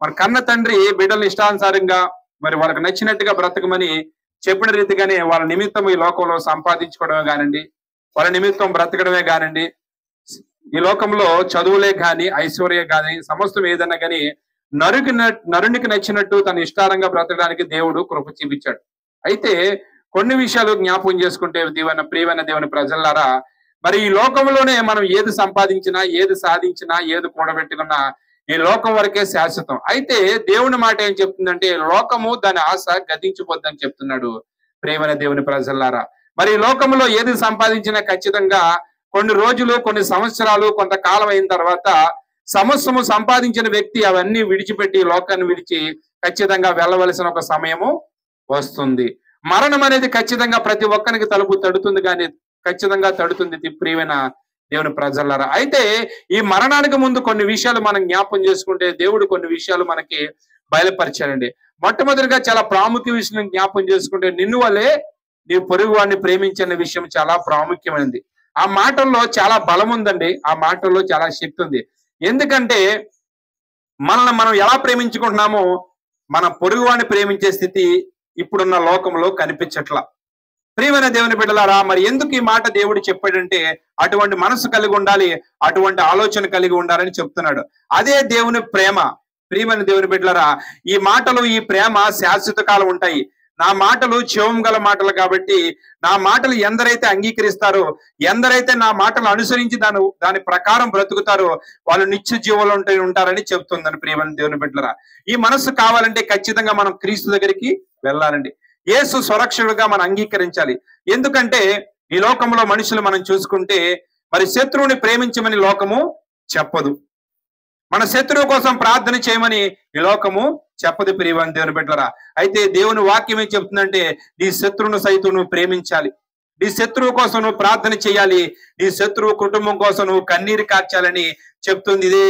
మన కన్న తండ్రి బిడ్డలు ఇష్టానుసారంగా మరి వాళ్ళకి నచ్చినట్టుగా బ్రతకమని చెప్పిన రీతిగానే వాళ్ళ నిమిత్తం ఈ లోకంలో సంపాదించుకోవడమే కానివ్వండి, వాళ్ళ నిమిత్తం బ్రతకడమే కానివ్వండి, ఈ లోకంలో చదువులే కానీ ఐశ్వర్య కానీ సమస్తం ఏదన్నా కానీ నరునికి నచ్చినట్టు తన ఇష్టారంగా బ్రతకడానికి దేవుడు కృప చూపించాడు. అయితే కొన్ని విషయాలు జ్ఞాపకం చేసుకుంటే, ప్రియమైన దేవుని ప్రజలారా, మరి ఈ లోకంలోనే మనం ఏది సంపాదించినా, ఏది సాధించినా, ఏది కూడబెట్టుకున్నా ఈ లోకం వరకే శాశ్వతం. అయితే దేవుని మాట ఏం చెప్తుందంటే, లోకము దాని ఆశ గతించిపోద్దని చెప్తున్నాడు. ప్రియమైన దేవుని ప్రజలారా, మరి ఈ లోకంలో ఏది సంపాదించినా ఖచ్చితంగా కొన్ని రోజులు, కొన్ని సంవత్సరాలు, కొంతకాలం అయిన తర్వాత సమస్తము సంపాదించిన వ్యక్తి అవన్నీ విడిచిపెట్టి లోకాన్ని విడిచి ఖచ్చితంగా వెళ్ళవలసిన ఒక సమయము వస్తుంది. మరణం అనేది ఖచ్చితంగా ప్రతి ఒక్కరికి తలుపు తడుతుంది, కానీ ఖచ్చితంగా తడుతుంది. ప్రియమైన దేవుని ప్రజలారా, అయితే ఈ మరణానికి ముందు కొన్ని విషయాలు మనం జ్ఞాపకం చేసుకుంటే, దేవుడు కొన్ని విషయాలు మనకి బయలుపరిచాడండి. మొట్టమొదటిగా చాలా ప్రాముఖ్య విషయం జ్ఞాపకం చేసుకుంటే, నిన్ను వలే నీ పొరుగు వాడిని ప్రేమించే విషయం చాలా ప్రాముఖ్యమైనది. ఆ మాటల్లో చాలా బలం ఉందండి, ఆ మాటల్లో చాలా శక్తి ఉంది. ఎందుకంటే మనల్ని మనం ఎలా ప్రేమించుకుంటున్నామో మన పొరుగు వాడిని ప్రేమించే స్థితి ఇప్పుడున్న లోకంలో కనిపించట్లా. ప్రియమైన దేవుని బిడ్డలారా, మరి ఎందుకు ఈ మాట దేవుడు చెప్పాడంటే, అటువంటి మనసు కలిగి ఉండాలి, అటువంటి ఆలోచన కలిగి ఉండాలని చెప్తున్నాడు. అదే దేవుని ప్రేమ. ప్రియమైన దేవుని బిడ్డలారా, ఈ మాటలు, ఈ ప్రేమ శాశ్వత కాలం ఉంటాయి. నా మాటలు జీవం గల మాటలు కాబట్టి, నా మాటలు ఎందరైతే అంగీకరిస్తారో, ఎందరైతే నా మాటలు అనుసరించి దాని ప్రకారం బ్రతుకుతారో వాళ్ళు నిత్య జీవంలో ఉంటారని చెప్తుందని. ప్రియమైన దేవుని బిడ్డలారా, ఈ మనసు కావాలంటే ఖచ్చితంగా మనం క్రీస్తు దగ్గరికి వెళ్ళాలండి. యేసు సురక్షకుడుగా మనం అంగీకరించాలి. ఎందుకంటే ఈ లోకంలో మనుషులు మనం చూసుకుంటే, మరి శత్రువుని ప్రేమించమని లోకము చెప్పదు, మన శత్రువు కోసం ప్రార్థన చేయమని ఈ లోకము చెప్పదు. ప్రియమైన దేవుని బిడ్డలారా, అయితే దేవుని వాక్యం ఏం చెప్తుందంటే, నీ శత్రువును సైతం నువ్వు ప్రేమించాలి, నీ శత్రువు కోసం నువ్వు ప్రార్థన చేయాలి, నీ శత్రువు కుటుంబం కోసం నువ్వు కన్నీరు కార్చాలని చెప్తుంది. ఇదే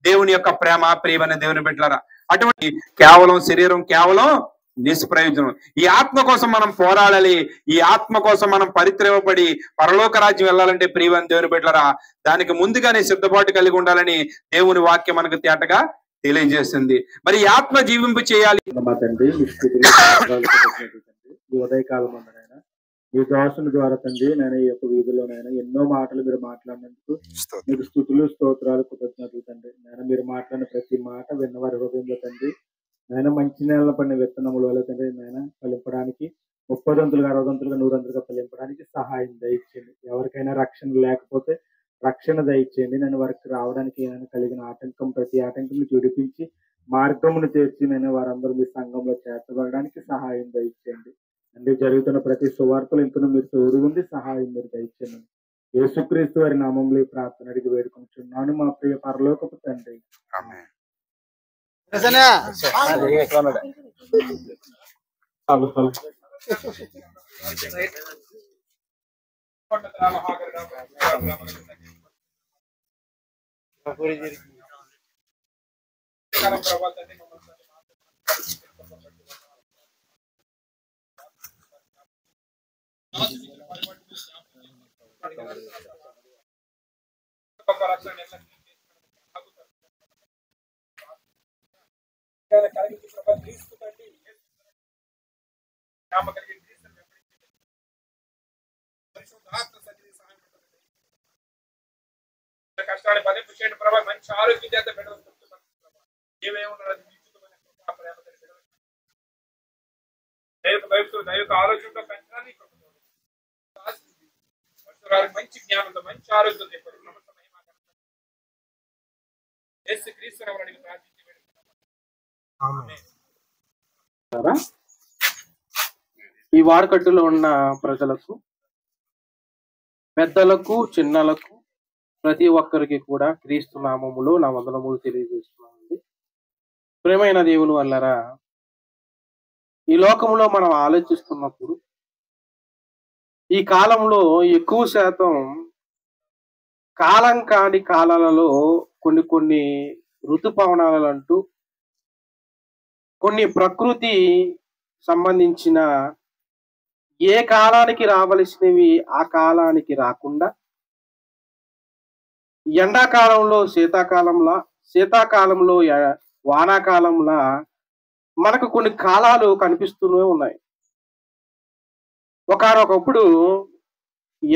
దేవుని యొక్క ప్రేమ. ప్రియమైన దేవుని బిడ్డలారా, అటువంటి కేవలం శరీరం కేవలం నిష్ప్రయోజనం. ఈ ఆత్మ కోసం మనం పోరాడాలి, ఈ ఆత్మ కోసం మనం పరిత్రమపడి పరలోక రాజ్యం వెళ్ళాలంటే ప్రియమైన దేవుని బిడ్డలారా, దానికి ముందుగానే సిద్ధపాటు కలిగి ఉండాలని దేవుని వాక్యం మనకు తేటగా తెలియజేస్తుంది. మరి ఈ ఆత్మ జీవింపు చేయాలి. మా తండ్రి, మీ స్థితిలో ఈ ఉదయకాలం అందరైనా మీ దాసుని ద్వారా తండ్రి, నేను ఈ యొక్క వీధిలోనైనా ఎన్నో మాటలు మీరు మాట్లాడినందుకు మీకు స్తుతులు, స్తోత్రాలు, కృతజ్ఞతలు తండ్రి. నేను మీరు మాట్లాడిన ప్రతి మాట విన్నవారి హృదయంలో తండ్రి, నేను మంచి నేల పడిన విత్తనముల వల్ల తండ్రి, నేను ఫలింపడానికి 30 దంతులుగా, 60 దంతులుగా, 100 దంతులుగా ఫలింపడానికి సహాయం దయచేయండి. ఎవరికైనా రక్షణ లేకపోతే రక్షణ దయచేయండి. నేను వారికి రావడానికి నేను కలిగిన ఆటంకం, ప్రతి ఆటంకం చూడిపించి మార్గమును తెరిచి నేను వారందరూ మీ సంఘంలో చేర్చబడడానికి సహాయం దయచేయండి. అంటే జరుగుతున్న ప్రతి సువార్తలు ఇంకనూ మీరు తోడుగుండి సహాయం మీరు దయచేయండి. యేసుక్రీస్తు వారి నామంలో ఈ ప్రార్థన అడిగి వేడుకుంటున్నాను మా ప్రియ పరలోకపు తండ్రి. కలిగించి కష్టాన్ని బలింపు చేయండి ప్రభావ. మంచి ఆరోగ్యం చేత బిడ్డలు ఏమేమున్నది దైవిక ఆలోచనతో పెంచడానికి మంచి జ్ఞానంతో మంచి ఆరోగ్యం చెప్పారు. ఈ వాడకట్టులో ఉన్న ప్రజలకు, పెద్దలకు, చిన్నలకు, ప్రతి ఒక్కరికి కూడా క్రీస్తు నామములో నా వందనములు తెలియజేస్తున్నానండి. ప్రియమైన దేవుని వల్లరా, ఈ లోకంలో మనం ఆలోచిస్తున్నప్పుడు ఈ కాలంలో ఎక్కువ శాతం కాలం కాని కాలాలలో కొన్ని ఋతుపవనాలు అంటూ కొన్ని ప్రకృతి సంబంధించిన ఏ కాలానికి రావలసినవి ఆ కాలానికి రాకుండా, ఎండాకాలంలో శీతాకాలంలా, శీతాకాలంలో వానాకాలంలా మనకు కొన్ని కాలాలు కనిపిస్తూనే ఉన్నాయి. ఒకనొకప్పుడు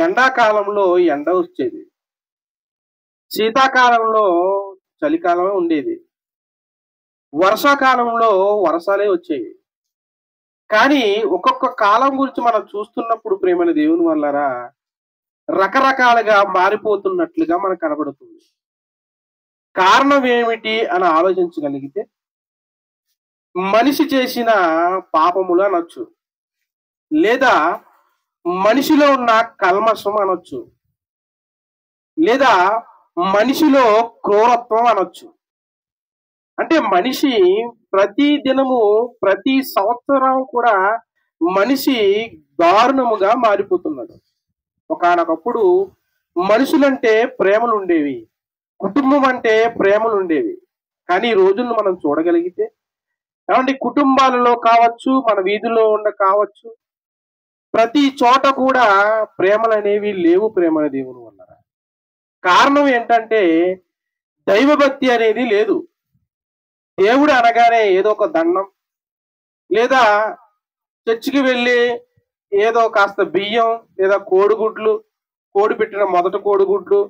ఎండాకాలంలో ఎండ వచ్చేది, శీతాకాలంలో చలికాలం ఉండేది, వర్షాకాలంలో వర్షాలే వచ్చేవి. కానీ ఒక్కొక్క కాలం గురించి మనం చూస్తున్నప్పుడు ప్రేమైన దేవుని వల్లరా రకరకాలుగా మారిపోతున్నట్లుగా మనకు కనబడుతుంది. కారణం ఏమిటి అని ఆలోచించగలిగితే మనిషి చేసిన పాపములు అనొచ్చు, లేదా మనిషిలో ఉన్న కల్మషం అనొచ్చు, లేదా మనిషిలో క్రూరత్వం అనొచ్చు. అంటే మనిషి ప్రతి దినము, ప్రతి సంవత్సరం కూడా మనిషి దారుణముగా మారిపోతున్నాడు. ఒకనొకప్పుడు మనుషులంటే ప్రేమలు ఉండేవి, కుటుంబం అంటే ప్రేమలు ఉండేవి. కానీ ఈ రోజులను మనం చూడగలిగితే ఏమంటే కుటుంబాలలో కావచ్చు, మన వీధిలో కావచ్చు, ప్రతి చోట కూడా ప్రేమలు అనేవి లేవు ప్రేమ దేవుని వల్ల. కారణం ఏంటంటే దైవభక్తి అనేది లేదు. దేవుడు అనగానే ఏదో ఒక దండం, లేదా చర్చికి వెళ్ళి ఏదో కాస్త బియ్యం, లేదా కోడిగుడ్లు, కోడి పెట్టిన మొదట కోడిగుడ్లు,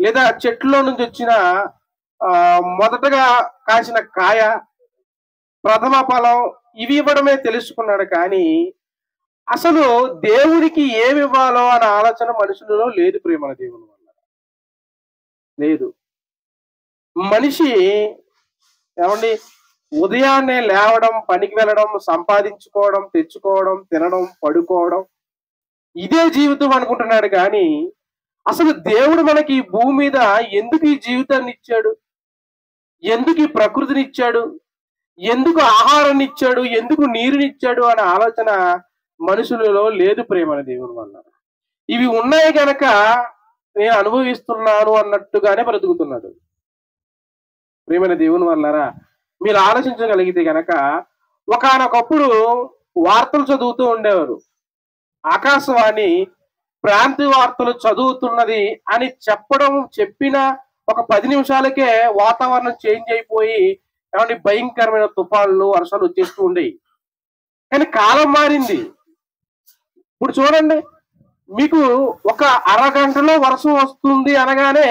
లేదా చెట్లో నుంచి వచ్చిన మొదటగా కాసిన కాయ, ప్రథమ ఫలం, ఇవి ఇవ్వడమే తెలుసుకున్నాడు. కానీ అసలు దేవుడికి ఏమి ఇవ్వాలో అనే ఆలోచన మనుషులలో లేదు ప్రేమ దేవుని వల్ల. లేదు. మనిషి ఏమండి ఉదయాన్నే లేవడం, పనికి వెళ్ళడం, సంపాదించుకోవడం, తెచ్చుకోవడం, తినడం, పడుకోవడం, ఇదే జీవితం అనుకుంటున్నాడు. కానీ అసలు దేవుడు మనకి ఈ భూమి మీద ఎందుకు ఈ జీవితాన్ని ఇచ్చాడు, ఎందుకు ఈ ప్రకృతిని ఇచ్చాడు, ఎందుకు ఆహారాన్ని ఇచ్చాడు, ఎందుకు నీరునిచ్చాడు అనే ఆలోచన మనుషులలో లేదు ప్రేమ దేవుని వల్ల. ఇవి ఉన్నాయి గనక నేను అనుభవిస్తున్నాను అన్నట్టుగానే బ్రతుకుతున్నాడు. ప్రేమైన దేవుని వల్లరా మీరు ఆలోచించగలిగితే గనక ఒకనొకప్పుడు వార్తలు చదువుతూ ఉండేవారు. ఆకాశవాణి ప్రాంతీయ వార్తలు చదువుతున్నది అని చెప్పిన ఒక 10 నిమిషాలకే వాతావరణం చేంజ్ అయిపోయి ఏమంటే భయంకరమైన తుఫాన్లు, వర్షాలు వచ్చేస్తూ ఉండేవి. కానీ కాలం మారింది. ఇప్పుడు చూడండి, మీకు ఒక అరగంటలో వర్షం వస్తుంది అనగానే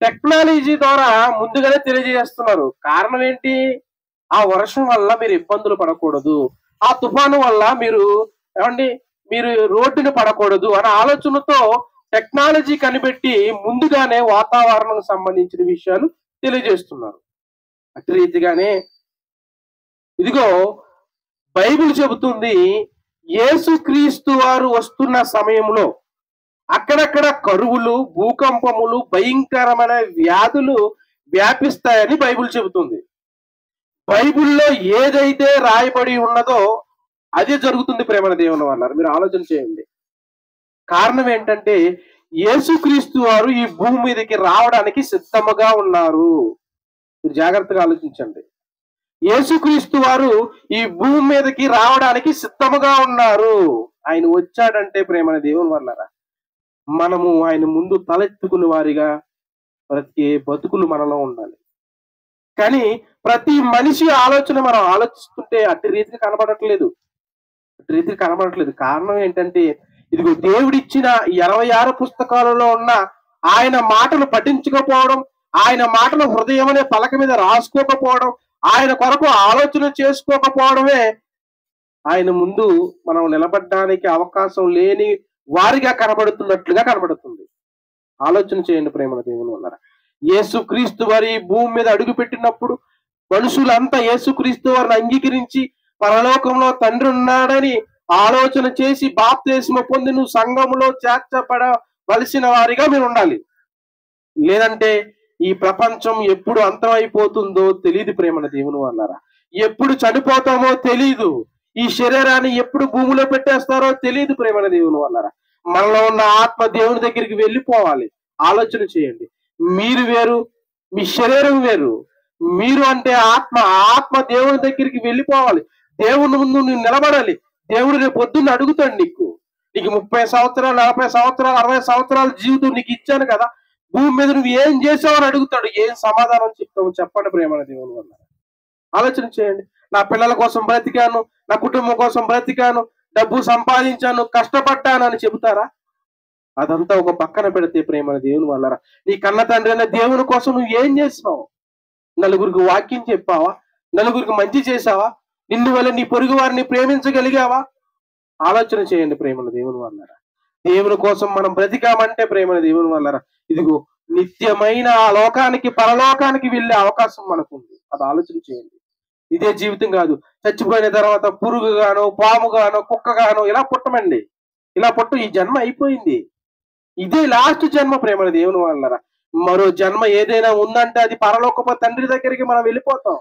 టెక్నాలజీ ద్వారా ముందుగానే తెలియజేస్తున్నారు. కారణం ఏంటి? ఆ వర్షం వల్ల మీరు ఇబ్బందులు పడకూడదు, ఆ తుఫాను వల్ల మీరు రోడ్డుని పడకూడదు అనే ఆలోచనతో టెక్నాలజీ కనిపెట్టి ముందుగానే వాతావరణం సంబంధించిన విషయాలు తెలియజేస్తున్నారు. అట్టి రీతిగానే ఇదిగో బైబిల్ చెబుతుంది, యేసుక్రీస్తు వారు వస్తున్న సమయంలో అక్కడక్కడ కరువులు, భూకంపములు, భయంకరమైన వ్యాధులు వ్యాపిస్తాయని బైబిల్ చెబుతుంది. బైబిల్లో ఏదైతే రాయబడి ఉన్నదో అదే జరుగుతుంది ప్రేమ దేవుని వల్ల. మీరు ఆలోచన చేయండి. కారణం ఏంటంటే యేసుక్రీస్తు వారు ఈ భూమి మీదకి రావడానికి సిద్ధముగా ఉన్నారు. మీరు జాగ్రత్తగా ఆలోచించండి. యేసుక్రీస్తు వారు ఈ భూమి మీదకి రావడానికి సిద్ధముగా ఉన్నారు. ఆయన వచ్చాడంటే ప్రేమ దేవుని వల్లరా మనము ఆయన ముందు తలెత్తుకునే వారిగా ప్రతి బతుకులు మనలో ఉండాలి. కానీ ప్రతి మనిషి ఆలోచన మనం ఆలోచిస్తుంటే అట్టి రీతికి కనబడట్లేదు. కారణం ఏంటంటే ఇదిగో దేవుడిచ్చిన 26 పుస్తకాలలో ఉన్న ఆయన మాటలు పఠించకపోవడం, ఆయన మాటలు హృదయం అనే పలక మీద రాసుకోకపోవడం, ఆయన కొరకు ఆలోచన చేసుకోకపోవడమే ఆయన ముందు మనం నిలబడడానికి అవకాశం లేని వారిగా కనబడుతున్నట్లుగా కనబడుతుంది. ఆలోచన చేయండి ప్రేమల దేవుని వల్ల. యేసుక్రీస్తు వారి భూమి మీద అడుగు పెట్టినప్పుడు మనుషులంతా యేసుక్రీస్తు వారిని అంగీకరించి పరలోకంలో తండ్రి ఉన్నాడని ఆలోచన చేసి బాప్తిస్మ పొంది నువ్వు సంఘములో చేర్చబడవలసిన వారిగా మీరు ఉండాలి. లేదంటే ఈ ప్రపంచం ఎప్పుడు అంతమైపోతుందో తెలియదు ప్రేమల దేవుని వల్లరా. ఎప్పుడు చనిపోతామో తెలీదు. ఈ శరీరాన్ని ఎప్పుడు భూమిలో పెట్టేస్తారో తెలియదు ప్రేమల దేవుని వల్లరా. మనలో ఉన్న ఆత్మ దేవుని దగ్గరికి వెళ్ళిపోవాలి. ఆలోచన చేయండి. మీరు వేరు, మీ శరీరం వేరు. మీరు అంటే ఆత్మ, ఆత్మ దేవుని దగ్గరికి వెళ్ళిపోవాలి. దేవుని ముందు నువ్వు నిలబడాలి. దేవుడు రేపు పొద్దున్న అడుగుతాడు నీకు 30 సంవత్సరాలు, 40 సంవత్సరాలు, 60 సంవత్సరాల జీవితం నీకు ఇచ్చాను కదా, భూమి మీద నువ్వు ఏం చేసావు అని అడుగుతాడు. ఏం సమాధానం చెప్తావు చెప్పండి ప్రేమల దేవుని వల్ల. ఆలోచన చేయండి. నా పిల్లల కోసం బ్రతికాను, నా కుటుంబం కోసం బ్రతికాను, డబ్బు సంపాదించాను, కష్టపడ్డాను అని చెబుతారా? అదంతా ఒక పక్కన పెడితే ప్రేమల దేవుని వల్లరా, నీ కన్న తండ్రి అనే దేవుని కోసం నువ్వు ఏం చేసావు? నలుగురికి వాక్యం చెప్పావా? నలుగురికి మంచి చేసావా? నిన్ను వల్ల నీ పొరుగు వారిని ప్రేమించగలిగావా? ఆలోచన చేయండి ప్రేమల దేవుని వల్లరా. దేవుని కోసం మనం బ్రతికామంటే ప్రేమల దేవుని వల్లరా, ఇదిగో నిత్యమైన ఆ లోకానికి, పరలోకానికి వెళ్ళే అవకాశం మనకుంది. అది ఆలోచన చేయండి. ఇదే జీవితం కాదు. చచ్చిపోయిన తర్వాత పురుగుగానో, పాముగానో, కుక్కగానో ఇలా పుట్టమండి. ఇలా పుట్టు, ఈ జన్మ అయిపోయింది. ఇదే లాస్ట్ జన్మ ప్రేమల దేవుని వల్లరా. మరో జన్మ ఏదైనా ఉందంటే అది పరలోకపు తండ్రి దగ్గరికి మనం వెళ్ళిపోతాం.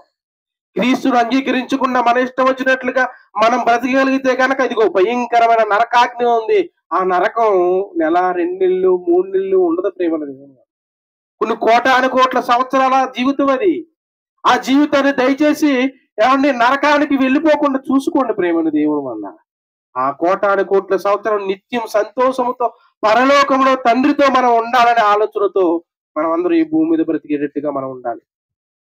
క్రీస్తును అంగీకరించకుండా మన ఇష్టం వచ్చినట్లుగా మనం బ్రతికగలిగితే కనుక ఇదిగో భయంకరమైన నరకాగ్ని ఉంది. ఆ నరకం నెల, 2 నెలలు, 3 నెలలు ఉండదు ప్రేమల దేవుని. కొన్ని కోటాను సంవత్సరాల జీవితం అది. ఆ జీవితాన్ని దయచేసి ఏమండి నరకానికి వెళ్ళిపోకుండా చూసుకోండి ప్రేమల దేవుని వల్ల. ఆ కోటాను సంవత్సరం నిత్యం సంతోషంతో పరలోకంలో తండ్రితో మనం ఉండాలనే ఆలోచనతో మనం అందరూ ఈ భూమి మీద బ్రతికేటట్టుగా మనం ఉండాలి.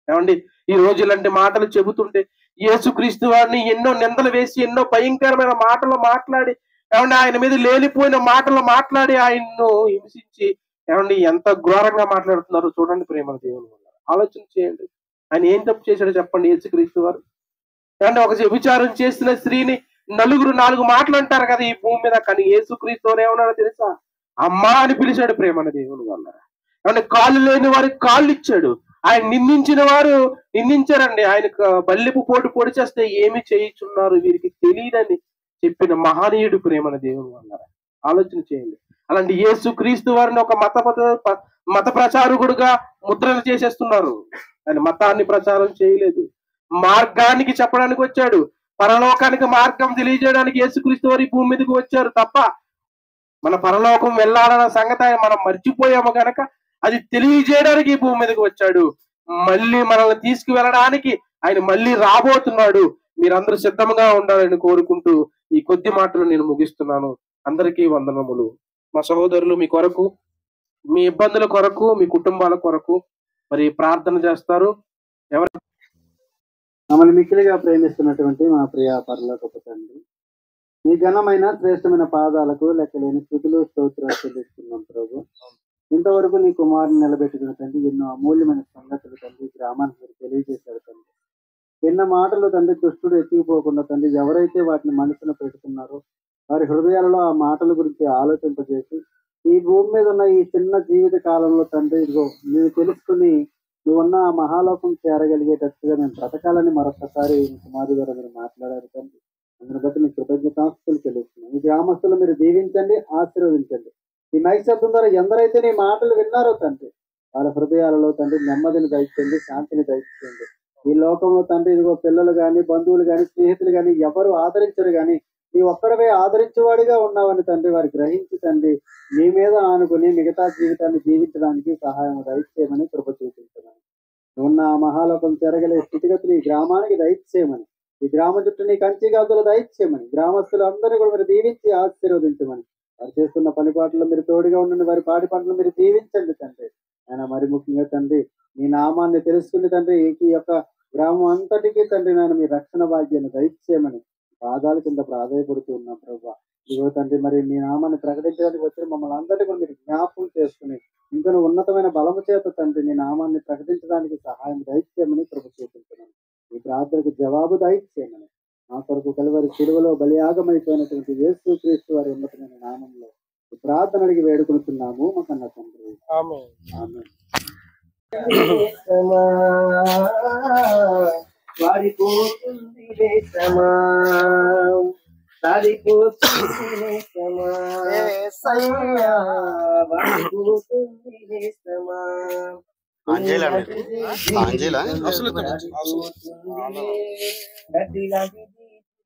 ఏమండి ఈ రోజు ఇలాంటి మాటలు చెబుతుంటే యేసుక్రీస్తు వారిని ఎన్నో నిందలు వేసి, ఎన్నో భయంకరమైన మాటలు మాట్లాడి, ఏమండి ఆయన మీద లేనిపోయిన మాటలు మాట్లాడి ఆయన్ను హింసించి, ఏమండి ఎంత ఘోరంగా మాట్లాడుతున్నారో చూడండి ప్రేమల దేవుని వల్ల. ఆలోచన చేయండి. ఆయన ఏం తప్పు చేశాడో చెప్పండి యేసుక్రీస్తు వారు. ఏమంటే ఒక వ్యభిచారం చేసిన స్త్రీని నలుగురు 4 మాటలు అంటారు కదా ఈ భూమి మీద, కానీ యేసుక్రీస్తు వారు ఏమన్నారో తెలుసా? అమ్మా అని పిలిచాడు ప్రేమల దేవుని వల్ల. ఏమంటే కాళ్ళు లేని వారికి కాళ్ళు ఇచ్చాడు. ఆయన నిందించిన వారు నిందించారండి. ఆయన బల్లెపు పోటు పొడి చేస్తే ఏమి చేయించున్నారు వీరికి తెలియదని చెప్పిన మహనీయుడు ప్రేమల దేవుని వల్ల. ఆలోచన చేయండి. అలాంటి యేసుక్రీస్తు వారిని ఒక మత ప్రచారకుడుగా ముద్రలు చేసేస్తున్నారు. ఆయన మతాన్ని ప్రచారం చేయలేదు, మార్గానికి చెప్పడానికి వచ్చాడు. పరలోకానికి మార్గం తెలియజేయడానికి యేసుక్రీస్తు వారి భూమి మీదకి వచ్చారు తప్ప మన పరలోకం వెళ్ళాలన్న సంగతి మనం మర్చిపోయాము కనుక అది తెలియజేయడానికి ఈ భూమి మీదకి వచ్చాడు. మళ్ళీ మనల్ని తీసుకువెళ్ళడానికి ఆయన మళ్ళీ రాబోతున్నాడు. మీరందరూ సిద్ధంగా ఉండాలని కోరుకుంటూ ఈ కొద్ది మాటలు నేను ముగిస్తున్నాను. అందరికీ వందనములు. మా సహోదరులు మీ కొరకు, మీ ఇబ్బందుల కొరకు, మీ కుటుంబాల కొరకు మరి ప్రార్థన చేస్తారు. ఎవరు మమ్మల్ని మిక్కిలిగా ప్రేమిస్తున్నటువంటి మా ప్రియ పరలోకపు తండ్రి, మీ ఘనమైన శ్రేష్టమైన పాదాలకు లెక్కలేని స్తుతులు స్తోత్రాలు చెల్లిస్తున్నాం ప్రభు. ఇంతవరకు నీ కుమారుని నిలబెట్టుకున్న తండ్రి ఎన్నో అమూల్యమైన సంగతులు తండ్రి గ్రామానికి మీరు తెలియజేశారు తండ్రి. ఎన్న మాటలు తండ్రి దుష్టుడు ఎత్తిపోకుండా తండ్రి ఎవరైతే వాటిని మనసున పెట్టుకున్నారో వారి హృదయాలలో ఆ మాటల గురించి ఆలోచింపజేసి ఈ భూమి మీద ఉన్న ఈ చిన్న జీవిత కాలంలో తండ్రి ఇదిగో మీరు తెలుసుకుని నువ్వు ఉన్న ఆ మహాలోకం చేరగలిగేటట్టుగా మేము బ్రతకాలని మరొకసారి కుమారు గారు మీరు మాట్లాడారు తండ్రి. అందుని బట్టి మీ కృతజ్ఞతాస్తులు తెలుస్తున్నాం. ఈ గ్రామస్తులు మీరు దీవించండి, ఆశీర్వదించండి. ఈ మైక్ శబ్దం ద్వారా ఎందరైతే నీ మాటలు విన్నారో తండ్రి వాళ్ళ హృదయాలలో తండ్రి నెమ్మదిని దయచేయండి, శాంతిని దయచేయండి. ఈ లోకంలో తండ్రి ఇదిగో పిల్లలు కానీ, బంధువులు కానీ, స్నేహితులు కానీ ఎవరు ఆదరించరు కానీ నీ ఒక్కడవే ఆదరించేవాడిగా ఉన్నావని తండ్రి వారు గ్రహించి తండ్రి నీ మీద ఆనుకుని మిగతా జీవితాన్ని జీవించడానికి సహాయం దయచేయమని కృప చూపించమని, ఉన్న మహాలోకం చెరగలే స్థితిగతులు ఈ గ్రామానికి దయచేయమని, ఈ గ్రామ చుట్టూ నీ కంచి గాజులు దయచేయమని, గ్రామస్తులందరినీ కూడా మీరు దీవించి ఆశీర్వదించమని, వారు చేస్తున్న పనిపాట్లలో మీరు తోడుగా ఉండండి, వారి పాడి పంటలు మీరు దీవించండి తండ్రి. ఆయన మరి ముఖ్యంగా తండ్రి మీ నామాన్ని తెలుసుకుని తండ్రి ఈ యొక్క గ్రామం అంతటికీ తండ్రి నేను మీ రక్షణ భాగ్యాన్ని దయచేయమని పాదాల కింద ప్రాధాయపడుతూ ఉన్నాం ప్రభు. ఇదిగో తండ్రి మరి మీ నామాన్ని ప్రకటించడానికి వచ్చిన మమ్మల్ని అందరినీ కూడా మీరు జ్ఞాపకం చేసుకుని ఇంకను ఉన్నతమైన బలము చేత తండ్రి నీ నామాన్ని ప్రకటించడానికి సహాయం దయచేయమని ప్రభు చూపించున్నాను. ఈ ప్రార్థనకు జవాబు దయచేయమని నా కొరకు కలువరి శిలువలో బలియాగమైపోయినటువంటి యేసు క్రీస్తు వారి ఉన్నతమైన నామంలో ఈ ప్రార్థన అడిగి వేడుకుంటున్నాము మా కన్న తండ్రి. ఆమేన్. ఆమేన్. వారిపోతుంది దేశమా, సారిపోతుంది దేశమా, వారిపోతుంది దేశమా,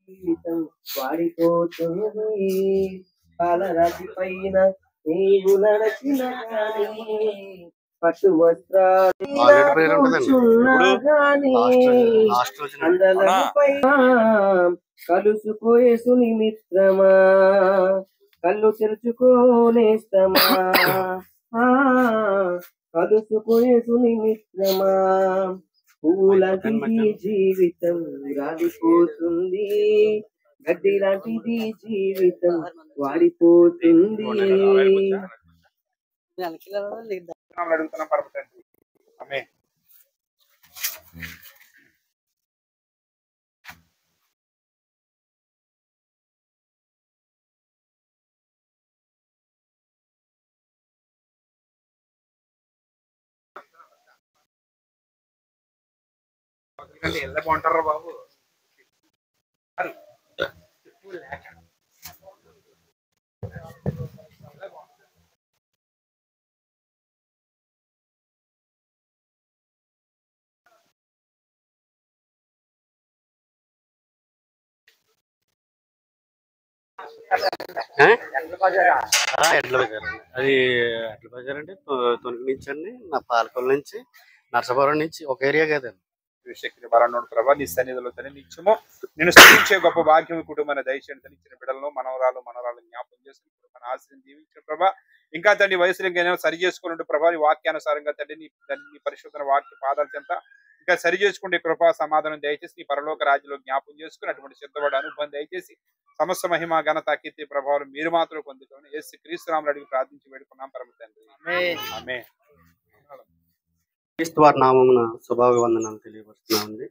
జీవితం వాడిపోతుంది. పాలరాతి పైన నీవు నడచిన పట్టు వస్త్రాలుపై కలుసుకోయే సునిమిత్రమా, కళ్ళు తెరుచుకోనేస్తమా, కలుసుకోయే సునిమిత్రమా, పూలాంటిది జీవితం రాలిపోతుంది, గడ్డి లాంటిది జీవితం వాడిపోతుంది. అడుగుతున్నాం పరమ తండ్రి. ఆమేన్. ఎల్ల బాగుంటారా బాబు. ఎడ్ల బజార్ అది ఎడ్ల బజార్ అంటే తొనికి నుంచి అండి, నా పాలకొల నుంచి నర్సపురం నుంచి ఒక ఏరియా కదండి. శక్తి బలనోడు ప్రభా నీ సన్నిధిలో నిత్యము నేను స్థుతించే గొప్ప భాగ్యం కుటుంబాన్ని దయచేయండి. ఇచ్చిన బిడ్డలను మనవరాలు జ్ఞాపకం చేసుకుని కుటుంబాన్ని ఆశ్రయం దీవించిన ప్రభా. ఇంకా తండ్రి వయసులో ఇంకా సరి చేసుకుని ప్రభా నీ వాక్యానుసారంగా తండ్రి నీ పరిశుద్ధ వాక్య పాదాల చెంత ఇంకా సరి చేసుకుంటే కృపా సమాధానం దయచేసి నీ పరలోక రాజ్యంలో జ్ఞాపకం చేసుకుని అటువంటి సిద్ధపడే అనుభవం దయచేసి సమస్త మహిమ ఘనత కీర్తి ప్రభావం మీరు మాత్రం పొందుకొని యేసు క్రీస్తు నామములో అడిగి ప్రార్థించి వేడుకున్నాం పరమ తండ్రి. ఆమేన్. క్రీస్తు వారి నామమున శుభాభివందనాలు తెలియపరుస్తున్నామండి.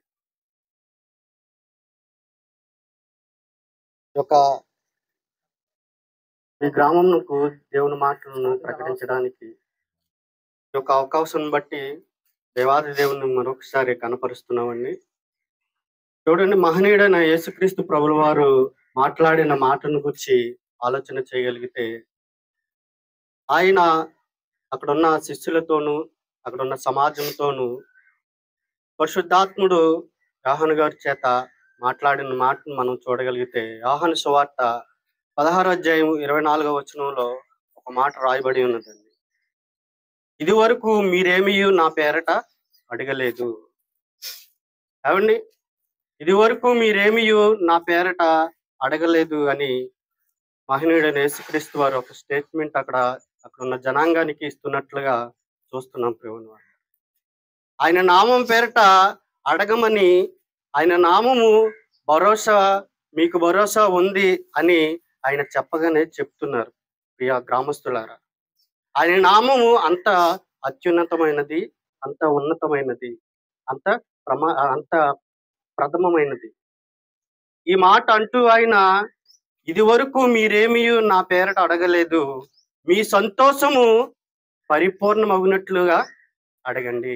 ఈ గ్రామంకు దేవుని మాటలను ప్రకటించడానికి ఈ యొక్క అవకాశం బట్టి దేవాది దేవుని మరొకసారి కనపరుస్తున్నామండి. చూడండి, మహనీయుడైన యేసుక్రీస్తు ప్రభుల వారు మాట్లాడిన మాటను గురించి ఆలోచన చేయగలిగితే ఆయన అక్కడున్న శిష్యులతోనూ అక్కడున్న సమాజంతోనూ పరిశుద్ధాత్ముడు యోహాను గారి చేత మాట్లాడిన మాటను మనం చూడగలిగితే యోహాను సువార్త 16వ అధ్యాయం 24వ వచనంలో ఒక మాట రాయబడి ఉన్నదండి. ఇది వరకు మీరేమీ నా పేరట అడగలేదు. ఏమండి, ఇది వరకు మీరేమీ నా పేరట అడగలేదు అని మహనీయుడైన యేసుక్రీస్తు వారు ఒక స్టేట్మెంట్ అక్కడ ఉన్న జనాంగానికి ఇస్తున్నట్లుగా చూస్తున్నాం. ప్రేమ ఆయన నామం పేరట అడగమని, ఆయన నామము భరోసా, మీకు భరోసా ఉంది అని ఆయన చెప్పగానే చెప్తున్నారు. ప్రియ గ్రామస్తులారా, ఆయన నామము అంత అత్యున్నతమైనది, అంత ఉన్నతమైనది, అంత ప్రథమమైనది. ఈ మాట అంటూ ఆయన ఇది వరకు మీరేమీ నా పేరట అడగలేదు, మీ సంతోషము పరిపూర్ణమగునట్లుగా అడగండి.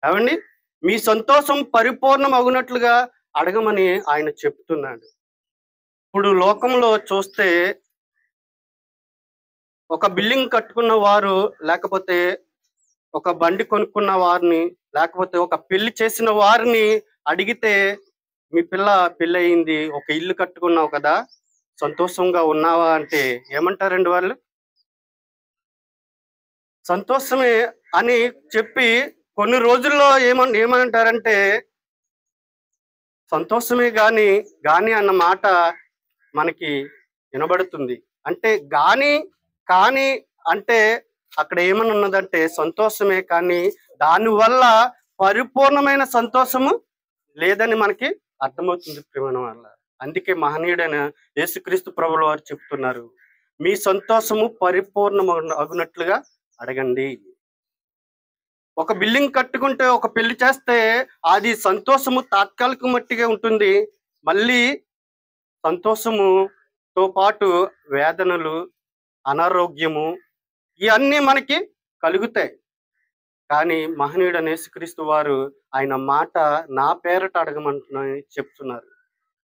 ఏమండి, మీ సంతోషం పరిపూర్ణమగునట్లుగా అడగమని ఆయన చెప్తున్నాడు. ఇప్పుడు లోకంలో చూస్తే ఒక బిల్డింగ్ కట్టుకున్న వారు, లేకపోతే ఒక బండి కొనుక్కున్న వారిని, లేకపోతే ఒక పెళ్లి చేసిన వారిని అడిగితే మీ పెళ్ళి అయింది, ఒక ఇల్లు కట్టుకున్నావు కదా, సంతోషంగా ఉన్నావా అంటే ఏమంటారండి వాళ్ళు? సంతోషమే అని చెప్పి కొన్ని రోజుల్లో ఏమంటారంటే సంతోషమే గాని అన్న మాట మనకి వినబడుతుంది. అంటే కానీ అంటే అక్కడ ఏమని ఉన్నదంటే సంతోషమే, కానీ దానివల్ల పరిపూర్ణమైన సంతోషము లేదని మనకి అర్థమవుతుంది ప్రియమైన వల్ల. అందుకే మహనీయుడైన యేసుక్రీస్తు ప్రభువుల వారు చెప్తున్నారు, మీ సంతోషము పరిపూర్ణం అగునట్లుగా అడగండి. ఒక బిల్డింగ్ కట్టుకుంటే, ఒక పెళ్లి చేస్తే అది సంతోషము తాత్కాలిక మట్టిగా ఉంటుంది. మళ్ళీ సంతోషముతో పాటు వేదనలు, అనారోగ్యము ఇవన్నీ మనకి కలుగుతాయి. కానీ మహనీయుడైన యేసుక్రీస్తు వారు ఆయన మాట నా పేరట అడగమంటున్నాని చెప్తున్నారు.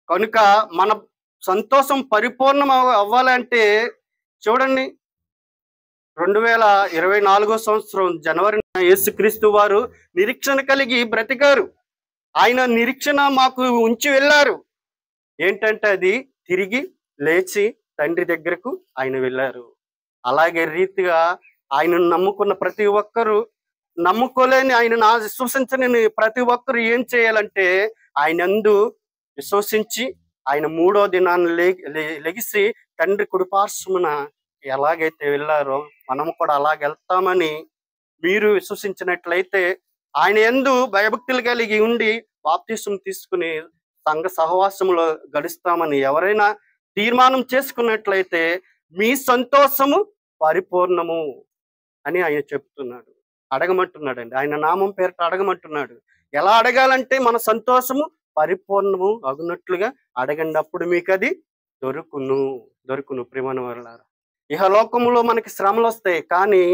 కనుక మన సంతోషం పరిపూర్ణం అవ్వాలంటే చూడండి, 2024 సంవత్సరం జనవరి యేసుక్రీస్తు వారు నిరీక్షణ కలిగి బ్రతికారు. ఆయన నిరీక్షణ మాకు ఉంచి వెళ్ళారు. ఏంటంటే అది తిరిగి లేచి తండ్రి దగ్గరకు ఆయన వెళ్ళారు. అలాగే రీతిగా ఆయనను నమ్ముకున్న ప్రతి ఒక్కరూ, నమ్ముకోలేని ఆయన విశ్వసించని ప్రతి ఒక్కరు ఏం చేయాలంటే ఆయన యందు విశ్వసించి ఆయన 3వ దినాన్ని లెగిసి తండ్రి కుడిపార్శ్వమున ఎలాగైతే వెళ్ళారో మనము కూడా అలాగ వెళ్తామని మీరు విశ్వసించినట్లయితే, ఆయన యందు భయభక్తులు కలిగి ఉండి బాప్తిసం తీసుకుని సంఘ సహవాసంలో గడుస్తామని ఎవరైనా తీర్మానం చేసుకున్నట్లయితే మీ సంతోషము పరిపూర్ణము అని ఆయన చెప్తున్నాడు. అడగమంటున్నాడండి. ఆయన నామం పేరిట అడగమంటున్నాడు. ఎలా అడగాలంటే మన సంతోషము పరిపూర్ణము అగునట్లుగా అడగండి, అప్పుడు మీకు అది దొరుకును ప్రియమైన వారలారా. ఇహలోకములో మనకి శ్రమలు వస్తాయి, కానీ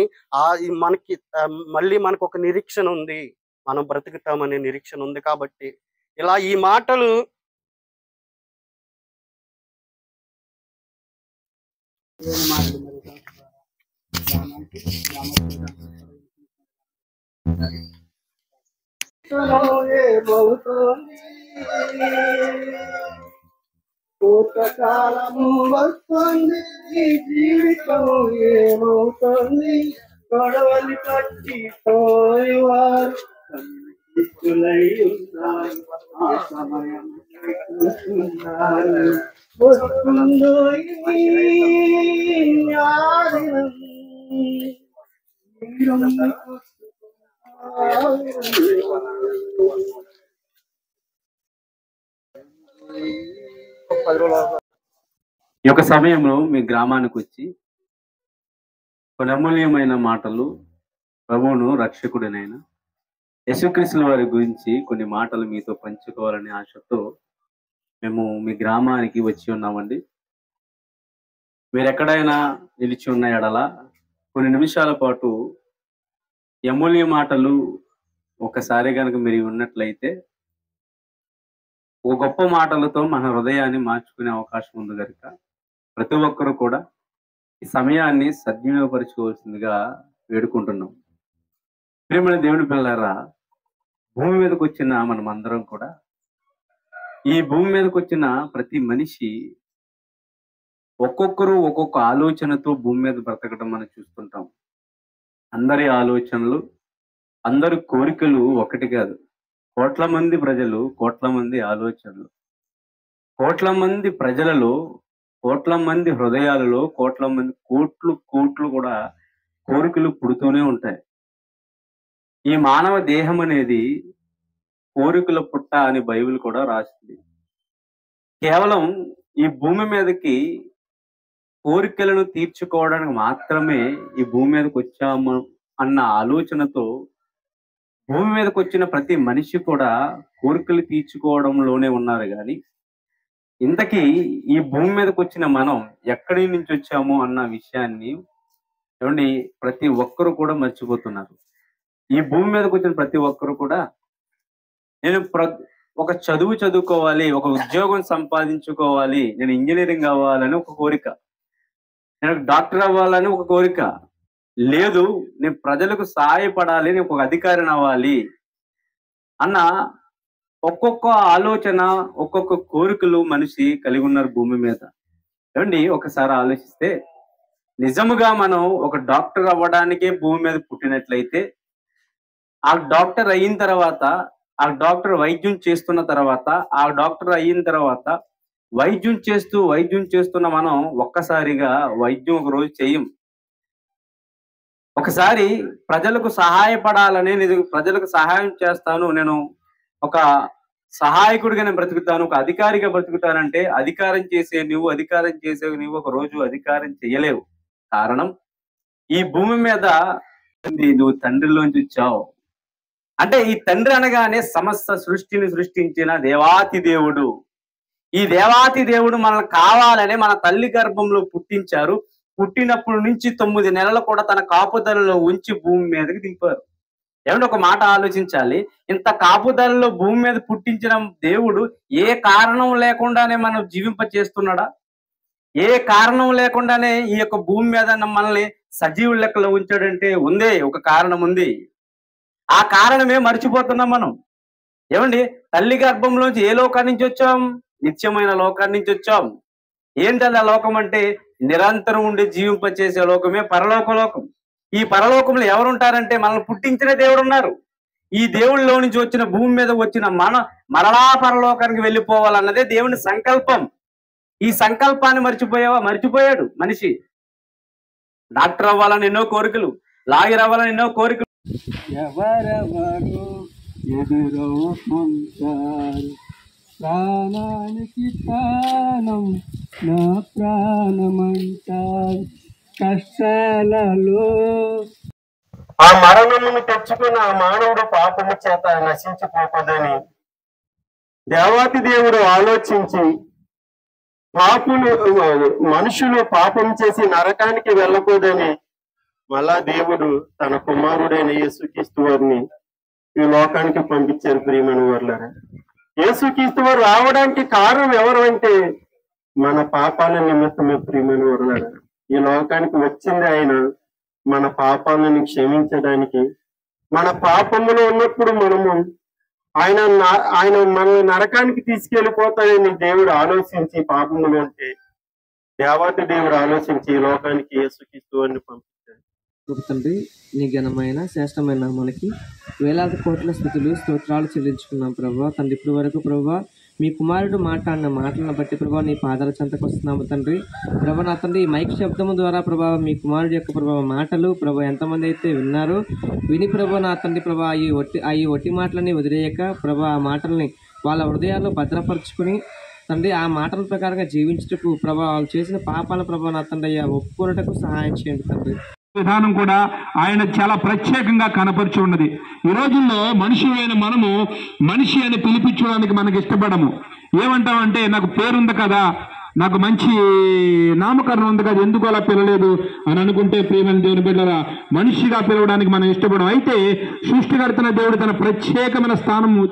మనకి మళ్ళీ మనకు ఒక నిరీక్షణ ఉంది, మనం బ్రతుకుతామనే నిరీక్షణ ఉంది. కాబట్టి ఇలా ఈ మాటలు పూతకాలము వస్తుంది, ఈ జీవితము ఏమవుతుంది, గొడవలి పట్టిపోయేవారు కన్నికులై ఉన్నారు, ఆ సమయం చూస్తున్నారు. వస్తుందో ఈ న్యాయం, ఈ యొక్క సమయంలో మీ గ్రామానికి వచ్చి కొన్ని అమూల్యమైన మాటలు ప్రభువును రక్షకుడినైన యేసుక్రీస్తుల వారి గురించి కొన్ని మాటలు మీతో పంచుకోవాలనే ఆశతో మేము మీ గ్రామానికి వచ్చి ఉన్నామండి. మీరు ఎక్కడైనా నిలిచి ఉన్న ఎడల కొన్ని నిమిషాల పాటు అమూల్య మాటలు ఒకసారి కనుక మీరు ఉన్నట్లయితే ఒక గొప్ప మాటలతో మన హృదయాన్ని మార్చుకునే అవకాశం ఉంది కనుక ప్రతి ఒక్కరూ కూడా ఈ సమయాన్ని సద్వినియోగపరచుకోవాల్సిందిగా వేడుకుంటున్నాం. ప్రియమైన దేవుని పిల్లలారా, భూమి మీదకి వచ్చిన మనం అందరం కూడా, ఈ భూమి మీదకి వచ్చిన ప్రతి మనిషి ఒక్కొక్కరు ఒక్కొక్క ఆలోచనతో భూమి మీద బ్రతకడం మనం చూస్తుంటాం. అందరి ఆలోచనలు, అందరి కోరికలు ఒకటి కాదు. కోట్ల మంది ప్రజలు, కోట్ల మంది ఆలోచనలు, కోట్ల మంది ప్రజలలో, కోట్ల మంది హృదయాలలో, కోట్ల మంది కోట్లు కూడా కోరికలు పుడుతూనే ఉంటాయి. ఈ మానవ దేహం అనేది కోరికల పుట్ట అని బైబిల్ కూడా రాసింది. కేవలం ఈ భూమి మీదకి కోరికలను తీర్చుకోవడానికి మాత్రమే ఈ భూమి మీదకి వచ్చాము అన్న ఆలోచనతో భూమి మీదకి వచ్చిన ప్రతి మనిషి కూడా కోరికలు తీర్చుకోవడంలోనే ఉన్నారు. కానీ ఇంతకీ ఈ భూమి మీదకి వచ్చిన మనం ఎక్కడి నుంచి వచ్చాము అన్న విషయాన్ని ఏమండి ప్రతి ఒక్కరు కూడా మర్చిపోతున్నారు. ఈ భూమి మీదకి వచ్చిన ప్రతి ఒక్కరు కూడా నేను ఒక చదువు చదువుకోవాలి, ఒక ఉద్యోగం సంపాదించుకోవాలి, నేను ఇంజనీరింగ్ అవ్వాలని ఒక కోరిక, నేను డాక్టర్ అవ్వాలని ఒక కోరిక, లేదు నేను ప్రజలకు సహాయపడాలి, నేను ఒక అధికారిని అవ్వాలి అన్న ఒక్కొక్క ఆలోచన, ఒక్కొక్క కోరికలు మనిషి కలిగి ఉన్నారు భూమి మీద. ఏమండి ఒకసారి ఆలోచిస్తే నిజముగా మనం ఒక డాక్టర్ అవ్వడానికే భూమి మీద పుట్టినట్లయితే ఆ డాక్టర్ అయిన తర్వాత, ఆ డాక్టర్ వైద్యం చేస్తున్న తర్వాత, ఆ డాక్టర్ అయిన తర్వాత వైద్యం చేస్తున్న మనం ఒక్కసారిగా వైద్యం ఒక రోజు చేయం. ఒకసారి ప్రజలకు సహాయపడాలని, నేను ప్రజలకు సహాయం చేస్తాను, నేను ఒక సహాయకుడిగా నేను బ్రతుకుతాను, ఒక అధికారిగా బ్రతుకుతానంటే అధికారం చేసే నువ్వు ఒక రోజు అధికారం చేయలేవు. కారణం ఈ భూమి మీద నువ్వు తండ్రిలోంచి వచ్చావు అంటే ఈ తండ్రి అనగానే సమస్త సృష్టిని సృష్టించిన దేవాతి దేవుడు. ఈ దేవాతి దేవుడు మనల్ని కావాలని మన తల్లి గర్భంలో పుట్టించారు. పుట్టినప్పటి నుంచి 9 నెలలు కూడా తన కాపుదలలో ఉంచి భూమి మీదకి దింపారు. ఏమంటే ఒక మాట ఆలోచించాలి, ఇంత కాపుదలలో భూమి మీద పుట్టించిన దేవుడు ఏ కారణం లేకుండానే మనం జీవింప చేస్తున్నాడా? ఏ కారణం లేకుండానే ఈ యొక్క భూమి మీద మనల్ని సజీవుల లెక్కలో ఉంచాడంటే ఉందే, ఒక కారణం ఉంది. ఆ కారణమే మర్చిపోతున్నాం మనం. ఏమండి, తల్లి గర్భంలోంచి ఏ లోకాన్ని నుంచి వచ్చాం? నిత్యమైన లోకాన్ని నుంచి వచ్చాం. ఏంటది ఆ లోకం అంటే? నిరంతరం ఉండి జీవింప చేసే లోకమే పరలోక లోకం. ఈ పరలోకంలో ఎవరుంటారంటే మనల్ని పుట్టించిన దేవుడు ఉన్నారు. ఈ దేవుళ్ళలో నుంచి వచ్చిన భూమి మీద వచ్చిన మరలా పరలోకానికి వెళ్ళిపోవాలన్నదే దేవుని సంకల్పం. ఈ సంకల్పాన్ని మర్చిపోయాడు మనిషి. డాక్టర్ అవ్వాలని ఎన్నో కోరికలు, లాయర్ అవ్వాలని ఎన్నో కోరికలు. ఎవరెవరు ఎదురవుకుంటారు, ప్రాణానికి ప్రాణం నా ప్రాణమంటారు కష్టాలలో. ఆ మరణమును తెచ్చుకున్న ఆ మానవుడు పాపము చేత నశించిపోకూడదని దేవాతి దేవుడు ఆలోచించి మనుషులు పాపం చేసి నరకానికి వెళ్ళకూడదని మళ్ళా దేవుడు తన కుమారుడైన యేసుక్రీస్తు వారిని ఈ లోకానికి పంపించారు. ప్రియమైన వారులారా, యేసుక్రీస్తు వారు రావడానికి కారణం ఎవరు అంటే మన పాపాల నిమిత్తమే. ప్రియమైన వారులారా, ఈ లోకానికి వచ్చింది ఆయన మన పాపాలను క్షమించడానికి. మన పాపములో ఉన్నప్పుడు ఆయన మనల్ని నరకానికి తీసుకెళ్లిపోతాడని దేవుడు ఆలోచించి, పాపములో ఉంటే దేవాతి దేవుడు ఆలోచించి ఈ లోకానికి యేసుక్రీస్తు వారిని పంపించాడు. తండ్రి, నీ ఘనమైన శ్రేష్టమైన నామానికి వేలాది కోట్ల స్తుతులు స్తోత్రాలు చెల్లించుకున్నాం ప్రభా. తండ్రి, ఇప్పటి వరకు ప్రభా మీ కుమారుడు మాట్లాడిన మాటలను బట్టి ప్రభా నీ పాదాల చెంతకు వస్తున్నాము తండ్రి. ప్రభా నా తండ్రి, ఈ మైక్ శబ్దము ద్వారా ప్రభా మీ కుమారుడు యొక్క ప్రభా మాటలు ప్రభా ఎంతమంది అయితే విన్నారో విని ప్రభా నా తండ్రి ప్రభా ఈ ఒట్టి మాటలని వదిలేయక ప్రభా ఆ మాటల్ని వాళ్ళ హృదయాల్లో భద్రపరుచుకుని తండ్రి ఆ మాటల ప్రకారంగా జీవించుటకు ప్రభా వాళ్ళు చేసిన పాపాల ప్రభా నా తండ్రి ఒప్పుకోవటకు సహాయం చేయండి తండ్రి. విధానం కూడా ఆయన చాలా ప్రత్యేకంగా కనపరిచి ఉన్నది. ఈ రోజుల్లో మనుషులైన మనము మనిషి అని పిలిపించడానికి మనకి ఇష్టపడము. ఏమంటామంటే నాకు పేరుంది కదా, నాకు మంచి నామకరణం ఉంది కదా, ఎందుకు అలా పిలలేదు అని అనుకుంటే ప్రియమైన దేవుని బిడ్డలారా మనిషిగా పిలవడానికి మనం ఇష్టపడం. అయితే సృష్టికర్తన దేవుడు తన ప్రత్యేకమైన స్థానము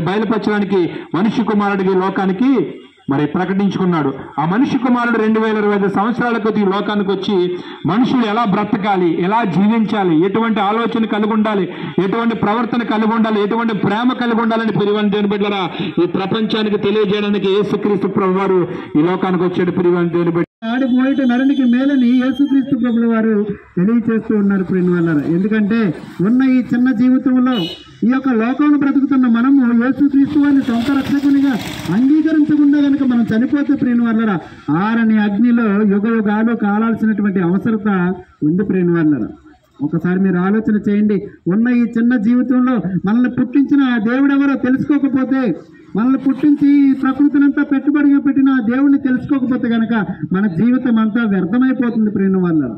బయలుపరచడానికి మనిషి కుమారుడికి లోకానికి ప్రకటించుకున్నాడు. ఆ మనిషి కుమారుడు 2025 సంవత్సరాల కొద్ది ఈ లోకానికి వచ్చి మనుషులు ఎలా బ్రతకాలి, ఎలా జీవించాలి, ఎటువంటి ఆలోచన కలిగి ఉండాలి, ఎటువంటి ప్రవర్తన కలిగి ఉండాలి, ఎటువంటి ప్రేమ కలిగి ఉండాలని ప్రియమైన దేవుని బిడ్డలారా ఈ ప్రపంచానికి తెలియజేయడానికి యేసుక్రీస్తు ప్రభువు వారు ఈ లోకానికి వచ్చాడు. ప్రియమైన దేవుని బిడ్డ ఆడిపోయేట నరునికి మేలని యేసుక్రీస్తు ప్రభువు వారు తెలియచేస్తూ ఉన్నారు ప్రియమైన వాళ్ళారా. ఎందుకంటే ఉన్న ఈ చిన్న జీవితంలో ఈ యొక్క లోకంలో బ్రతుకుతున్న మనము యేసుక్రీస్తు వారిని సొంత రక్షకునిగా అంగీకరించకుండా కనుక మనం చనిపోతే ప్రియమైన వాళ్ళారా ఆరని అగ్నిలో యుగాలు కాలాల్సినటువంటి అవసరత ఉంది ప్రియమైన వాళ్ళారా. ఒకసారి మీరు ఆలోచన చేయండి. ఉన్న ఈ చిన్న జీవితంలో మనల్ని పుట్టించిన ఆ దేవుడు ఎవరో తెలుసుకోకపోతే, మనల్ని పుట్టించి ప్రకృతినంతా పెట్టుబడిగా పెట్టిన ఆ దేవుడిని తెలుసుకోకపోతే కనుక మన జీవితం అంతా వ్యర్థమైపోతుంది ప్రియమైన వాళ్ళారా.